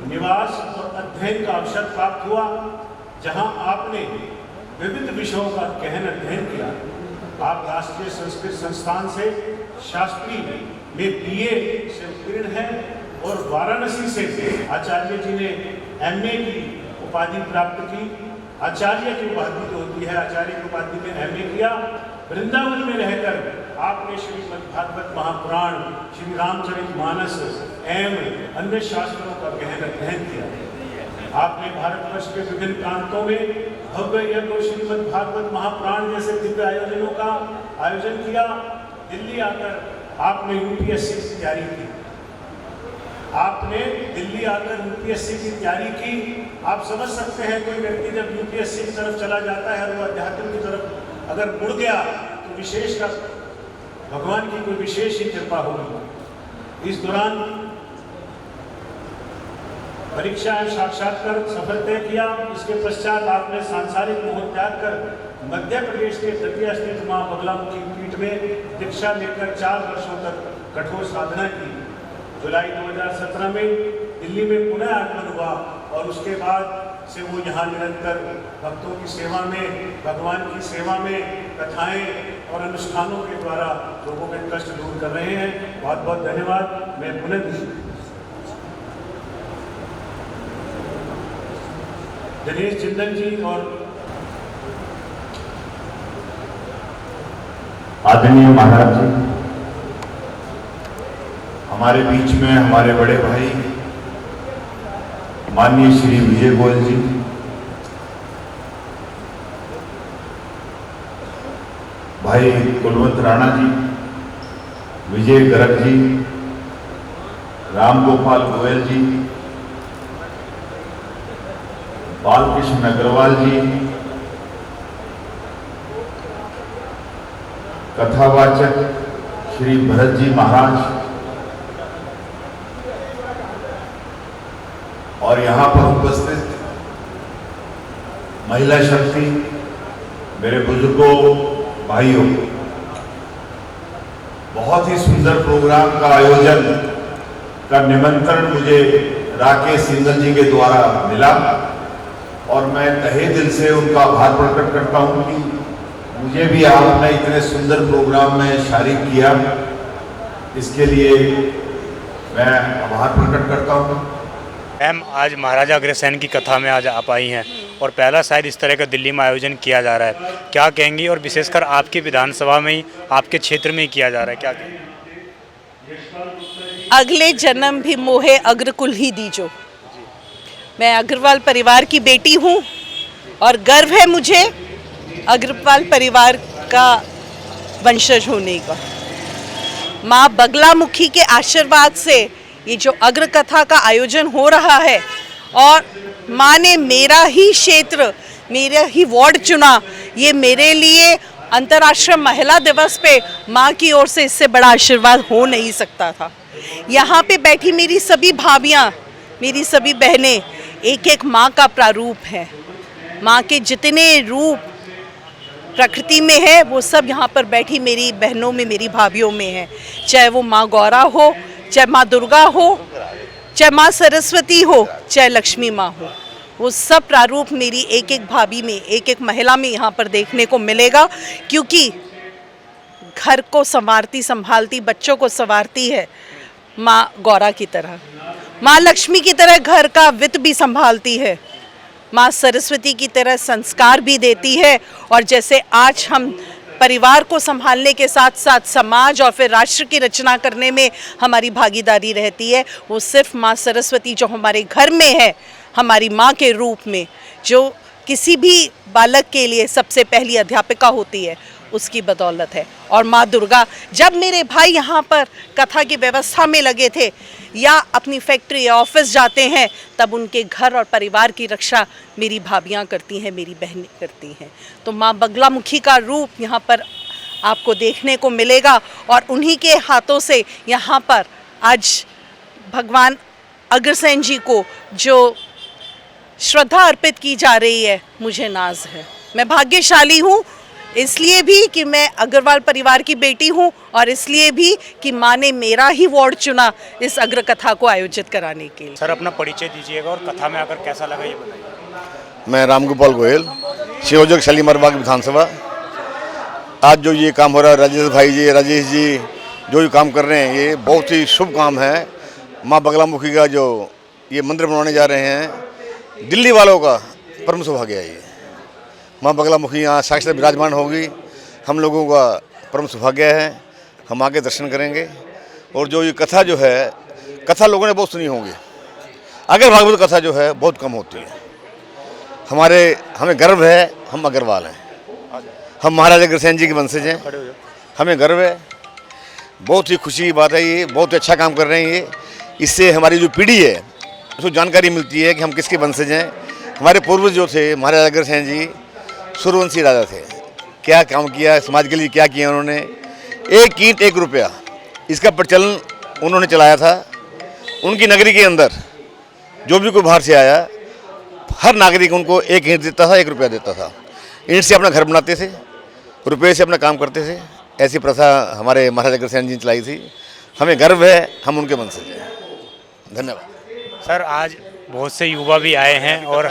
निवास और अध्ययन का अवसर प्राप्त हुआ, जहां आपने विविध विषयों का गहन अध्ययन किया। आप राष्ट्रीय संस्कृत संस्थान से शास्त्री में BA से उत्तीर्ण हैं और वाराणसी से आचार्य जी ने MA की उपाधि प्राप्त की। आचार्य की उपाधि जो होती है, आचार्य की उपाधि में MA किया। वृंदावन में रहकर आपने श्रीमद्भागवत महापुराण, श्री रामचरितमानस एवं अन्य शास्त्रों का गहन अध्ययन किया। आपने भारतवर्ष के विभिन्न प्रांतों में भव्य यज्ञ श्रीमद्भागवत महापुराण जैसे दिव्य आयोजनों का आयोजन किया। दिल्ली आकर आपने UPSC की तैयारी की। आपने दिल्ली आकर UPSC की तैयारी की। आप समझ सकते हैं कोई व्यक्ति जब UPSC की तरफ चला जाता है और वो अध्यात्म की तरफ अगर मुड़ गया तो विशेष का भगवान की कोई विशेष ही कृपा होगी। इस दौरान परीक्षा एवं साक्षात्कार सफल तय किया। इसके पश्चात आपने सांसारिक मोह त्याग कर मध्य प्रदेश के तटिया स्थित मां बगलामुखी पीठ में दीक्षा लेकर 4 वर्षों तक कठोर साधना की। जुलाई 2017 में दिल्ली में पुनः आगमन हुआ और उसके बाद से वो यहाँ निरंतर भक्तों की सेवा में, भगवान की सेवा में कथाएं और अनुष्ठानों के द्वारा लोगों के कष्ट दूर कर रहे हैं। बहुत बहुत धन्यवाद। मैं पुनः दिनेश जिंदल जी और आदरणीय महाराज जी, हमारे बीच में हमारे बड़े भाई माननीय श्री विजय गोयल जी, भाई कुलवंत राणा जी, विजय गर्ग जी, राम गोपाल गोयल जी, बालकृष्ण अग्रवाल जी, कथावाचक श्री भरत जी महाराज, और यहाँ पर उपस्थित महिला शक्ति, मेरे बुजुर्गों, भाइयों, बहुत ही सुंदर प्रोग्राम का आयोजन का निमंत्रण मुझे राकेश सिंघल जी के द्वारा मिला और मैं तहे दिल से उनका आभार प्रकट करता हूं कि मुझे भी आपने इतने सुंदर प्रोग्राम में शारिक किया, इसके लिए मैं आभार प्रकट करता हूं। मैम, आज महाराजा अग्रसेन की कथा में आज आप आई हैं और पहला शायद इस तरह का दिल्ली में आयोजन किया जा रहा है, क्या कहेंगी? और विशेषकर आपकी विधानसभा में ही, आपके क्षेत्र में ही किया जा रहा है, क्या कहेंगी? अगले जन्म भी मोहे अग्रकुल ही दीजो। मैं अग्रवाल परिवार की बेटी हूँ और गर्व है मुझे अग्रवाल परिवार का वंशज होने का। माँ बगलामुखी के आशीर्वाद से ये जो अग्र कथा का आयोजन हो रहा है और माँ ने मेरा ही क्षेत्र, मेरा ही वार्ड चुना, ये मेरे लिए अंतर्राष्ट्रीय महिला दिवस पे माँ की ओर से इससे बड़ा आशीर्वाद हो नहीं सकता था। यहाँ पे बैठी मेरी सभी भाभियाँ, मेरी सभी बहनें एक एक माँ का प्रारूप है। माँ के जितने रूप प्रकृति में है वो सब यहाँ पर बैठी मेरी बहनों में, मेरी भाभियों में है। चाहे वो माँ गौरा हो, चाहे माँ दुर्गा हो, चाहे माँ सरस्वती हो, चाहे लक्ष्मी माँ हो, वो सब प्रारूप मेरी एक एक भाभी में, एक एक महिला में यहाँ पर देखने को मिलेगा। क्योंकि घर को संवारती संभालती, बच्चों को संवारती है माँ गौरा की तरह, माँ लक्ष्मी की तरह घर का वित्त भी संभालती है, माँ सरस्वती की तरह संस्कार भी देती है। और जैसे आज हम परिवार को संभालने के साथ साथ समाज और फिर राष्ट्र की रचना करने में हमारी भागीदारी रहती है, वो सिर्फ माँ सरस्वती जो हमारे घर में है, हमारी माँ के रूप में, जो किसी भी बालक के लिए सबसे पहली अध्यापिका होती है, उसकी बदौलत है। और माँ दुर्गा, जब मेरे भाई यहाँ पर कथा की व्यवस्था में लगे थे या अपनी फैक्ट्री या ऑफिस जाते हैं, तब उनके घर और परिवार की रक्षा मेरी भाभियाँ करती हैं, मेरी बहनें करती हैं। तो माँ बगलामुखी का रूप यहाँ पर आपको देखने को मिलेगा और उन्हीं के हाथों से यहाँ पर आज भगवान अग्रसेन जी को जो श्रद्धा अर्पित की जा रही है, मुझे नाज है। मैं भाग्यशाली हूँ इसलिए भी कि मैं अग्रवाल परिवार की बेटी हूँ और इसलिए भी कि माँ ने मेरा ही वार्ड चुना इस अग्र कथा को आयोजित कराने के लिए। सर, अपना परिचय दीजिएगा और कथा में आकर कैसा लगा ये बताइए। मैं राम गोपाल गोयल, संयोजक शालीमार बाग विधानसभा। आज जो ये काम हो रहा है, राजेश जी जो ये काम कर रहे हैं, ये बहुत ही शुभ काम है। माँ बगलामुखी का जो ये मंदिर बनवाने जा रहे हैं, दिल्ली वालों का परम सौभाग्य है। ये माँ बगलामुखी यहाँ साक्षात विराजमान होगी, हम लोगों का परम सौभाग्य है। हम आके दर्शन करेंगे। और जो ये कथा जो है, कथा लोगों ने बहुत सुनी होगी, अगर भागवत कथा जो है बहुत कम होती है। हमें गर्व है, हम अग्रवाल हैं, हम महाराजा अग्रसेन जी के वंशज हैं, हमें गर्व है। बहुत ही खुशी की बात है, ये बहुत अच्छा काम कर रहे हैं। ये इससे हमारी जो पीढ़ी है उसको जानकारी मिलती है कि हम किसके वंशज हैं। हमारे पूर्वज जो थे, महाराजा अग्रसेन जी सूर्यवंशी राजा थे, क्या काम किया समाज के लिए, क्या किया उन्होंने। एक ईंट एक रुपया, इसका प्रचलन उन्होंने चलाया था। उनकी नगरी के अंदर जो भी कोई बाहर से आया, हर नागरिक उनको एक ईंट देता था, 1 रुपया देता था। ईंट से अपना घर बनाते थे, रुपये से अपना काम करते थे। ऐसी प्रथा हमारे महाराजा अग्रसेन जी ने चलाई थी। हमें गर्व है, हम उनके वंशज हैं। धन्यवाद। सर, आज बहुत से युवा भी आए हैं और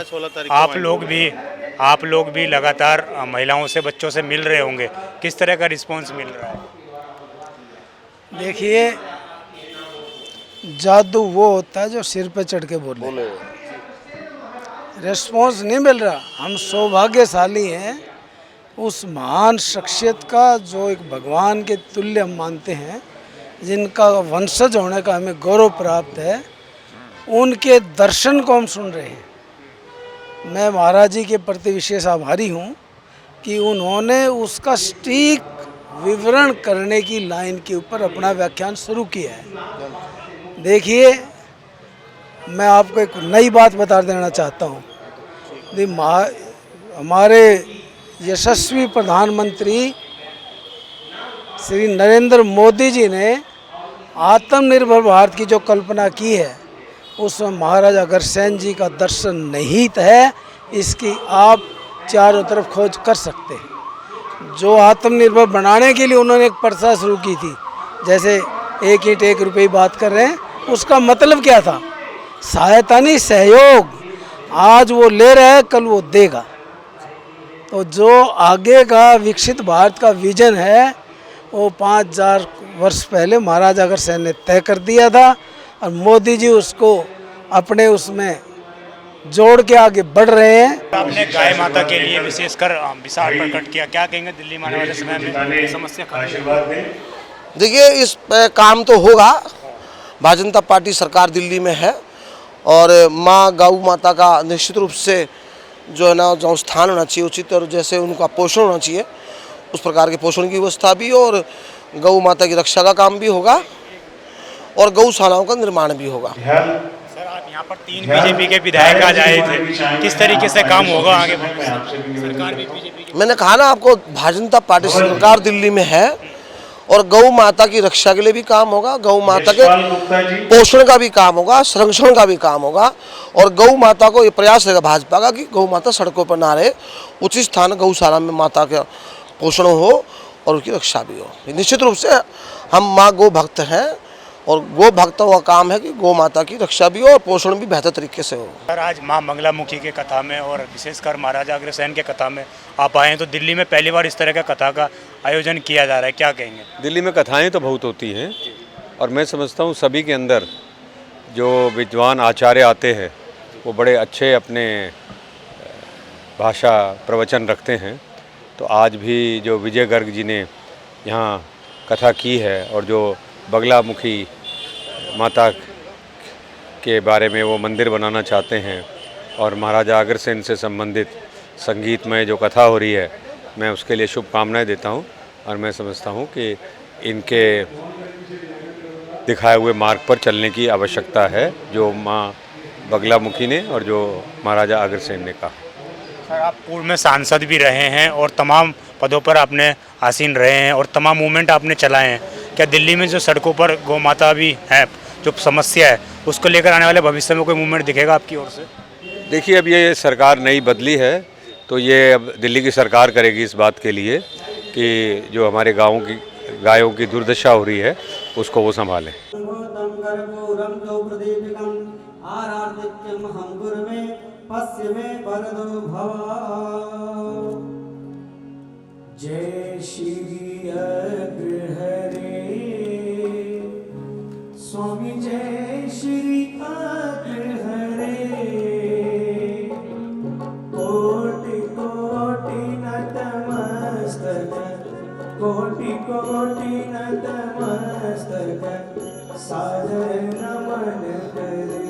आप लोग भी लगातार महिलाओं से, बच्चों से मिल रहे होंगे, किस तरह का रिस्पांस मिल रहा है? देखिए, जादू वो होता है जो सिर पे चढ़ के बोले। रिस्पांस नहीं मिल रहा। हम सौभाग्यशाली हैं उस महान शख्सियत का जो एक भगवान के तुल्य हम मानते हैं, जिनका वंशज होने का हमें गौरव प्राप्त है। उनके दर्शन को हम सुन रहे हैं। मैं महाराज जी के प्रति विशेष आभारी हूँ कि उन्होंने उसका सटीक विवरण करने की लाइन के ऊपर अपना व्याख्यान शुरू किया है। देखिए, मैं आपको एक नई बात बता देना चाहता हूँ। हमारे यशस्वी प्रधानमंत्री श्री नरेंद्र मोदी जी ने आत्मनिर्भर भारत की जो कल्पना की है, उसमें महाराजा अग्रसेन जी का दर्शन निहित है। इसकी आप चारों तरफ खोज कर सकते हैं। जो आत्मनिर्भर बनाने के लिए उन्होंने एक प्रथा शुरू की थी, जैसे 1 ईंट 1 रुपये बात कर रहे हैं, उसका मतलब क्या था? सहायता नहीं, सहयोग। आज वो ले रहा है, कल वो देगा। तो जो आगे का विकसित भारत का विजन है, वो 5000 वर्ष पहले महाराजा अग्रसेन ने तय कर दिया था और मोदी जी उसको अपने उसमें जोड़ के आगे बढ़ रहे हैं। आपने गाय माता के लिए विशेषकर विचार प्रकट किया, क्या कहेंगे दिल्ली में आने वाले समय में समस्या आशीर्वाद दें। देखिए, इस पे काम तो होगा। भारतीय जनता पार्टी सरकार दिल्ली में है और माँ गौ माता का निश्चित रूप से जो है ना, जो स्थान होना चाहिए उचित, और जैसे उनका पोषण होना चाहिए उस प्रकार के पोषण की व्यवस्था भी, और गौ माता की रक्षा का काम भी होगा और गौशालाओं का निर्माण भी होगा। सर, आप यहाँ पर 3 बीजेपी के विधायक आज आए थे, किस तरीके से काम होगा आगे? सरकार भी बीजेपी की। मैंने कहा ना आपको, भारतीय जनता पार्टी सरकार दिल्ली में है और गौ माता की रक्षा के लिए भी काम होगा, गौ माता के पोषण का भी काम होगा, संरक्षण का भी काम होगा, और गौ माता को ये प्रयास रहेगा भाजपा का कि गौ माता सड़कों पर ना रहे, उचित स्थान गौशाला में माता का पोषण हो और उसकी रक्षा भी हो। निश्चित रूप से हम माँ गौ भक्त हैं और गौ भक्तों का काम है कि गौ माता की रक्षा भी हो और पोषण भी बेहतर तरीके से हो। सर, आज माँ मंगलामुखी के कथा में और विशेषकर महाराजा अग्रसेन के कथा में आप आए हैं, तो दिल्ली में पहली बार इस तरह का कथा का आयोजन किया जा रहा है, क्या कहेंगे? दिल्ली में कथाएं तो बहुत होती हैं और मैं समझता हूँ सभी के अंदर जो विद्वान आचार्य आते हैं वो बड़े अच्छे अपने भाषा प्रवचन रखते हैं। तो आज भी जो विजय गर्ग जी ने यहाँ कथा की है और जो बगलामुखी माता के बारे में वो मंदिर बनाना चाहते हैं और महाराजा अग्रसेन से संबंधित संगीतमय जो कथा हो रही है, मैं उसके लिए शुभकामनाएं देता हूं और मैं समझता हूं कि इनके दिखाए हुए मार्ग पर चलने की आवश्यकता है, जो माँ बगलामुखी ने और जो महाराजा अग्रसेन ने कहा। सर, आप पूर्व में सांसद भी रहे हैं और तमाम पदों पर आपने आसीन रहे हैं और तमाम मूवमेंट आपने चलाए हैं। क्या दिल्ली में जो सड़कों पर गौ माता भी है, जो समस्या है, उसको लेकर आने वाले भविष्य में कोई मूवमेंट दिखेगा आपकी ओर से? देखिए, अब ये सरकार नई बदली है तो ये अब दिल्ली की सरकार करेगी इस बात के लिए कि जो हमारे गाँव की गायों की दुर्दशा हो रही है उसको वो संभालें। जय श्री अग्रहरे स्वामी, जय श्री अग्रहरे, कोटि कोटि नतमस्तक, कोटि कोटि नतमस्तक, सादर नमन करे।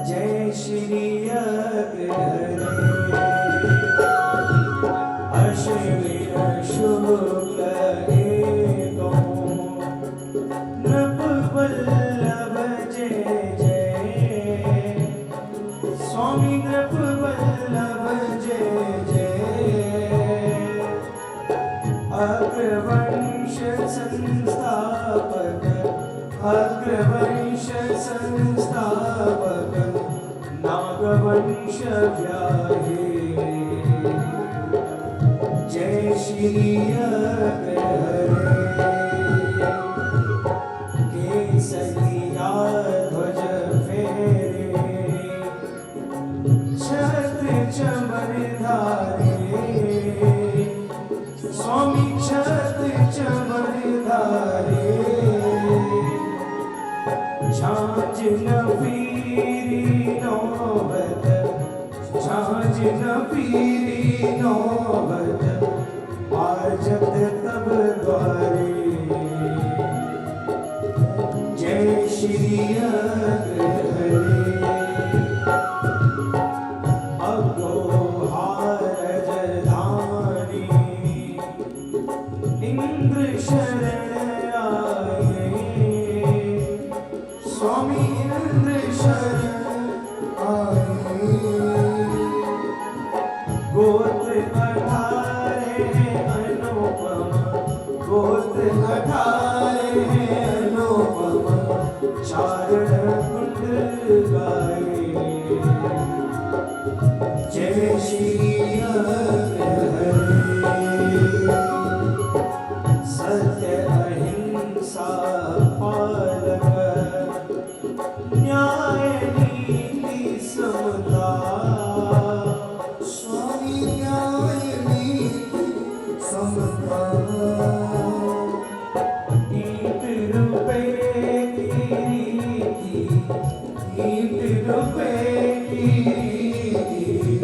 जय श्री अग्रहरे, अश्विन शुक्ल एकदो, नृप वल्लभ जय जय, स्वामी नृप वल्लभ जय जय, अग्रवंश संस्थापक, अग्रवंश संस्थापक, नागवंश व्याहे। जय श्री अग्रहरे, केसरिया ध्वज फेरे, छत्र चमरधारे, स्वामी छत्र चमरधारे, झांझ न पीरी नौबत, झांझ न पीरी नौबत, आजत तब द्वारे। जय श्री अग्रहरे, अगोहार जधानी, चारण कुंड गाए जय श्री हरे सत्य अहिंसा पालक न्याय नीति समता स्वामी न्याय नीति समता ईट रुपए की रीति ईट रुपए की रीति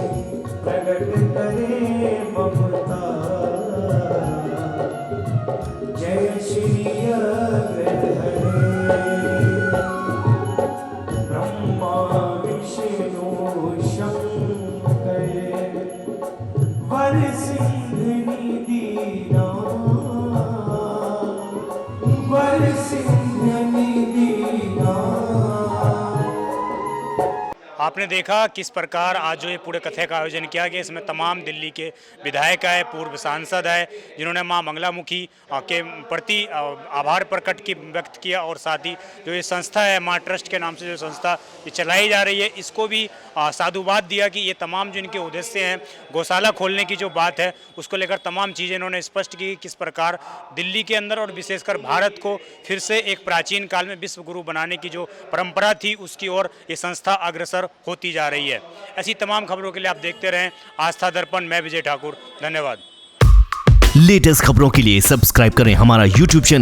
प्रकट करे ममता जय श्री हरे ब्रह्मा विष्णु शंकर वर सिंह निदीना वर सिंह निदीना। आपने देखा किस प्रकार आज जो ये पूरे कथा का आयोजन किया गया। इसमें तमाम दिल्ली के विधायक आए, पूर्व सांसद आए, जिन्होंने मां मंगलामुखी के प्रति आभार प्रकट की व्यक्त किया और साथ ही जो ये संस्था है मां ट्रस्ट के नाम से जो संस्था ये चलाई जा रही है इसको भी साधुवाद दिया कि ये तमाम जो इनके उद्देश्य हैं गौशाला खोलने की जो बात है उसको लेकर तमाम चीज़ें इन्होंने स्पष्ट की किस प्रकार दिल्ली के अंदर और विशेषकर भारत को फिर से एक प्राचीन काल में विश्व गुरु बनाने की जो परंपरा थी उसकी ओर ये संस्था अग्रसर होती जा रही है। ऐसी तमाम खबरों के लिए आप देखते रहें आस्था दर्पण। मैं विजय ठाकुर, धन्यवाद। लेटेस्ट खबरों के लिए सब्सक्राइब करें हमारा YouTube चैनल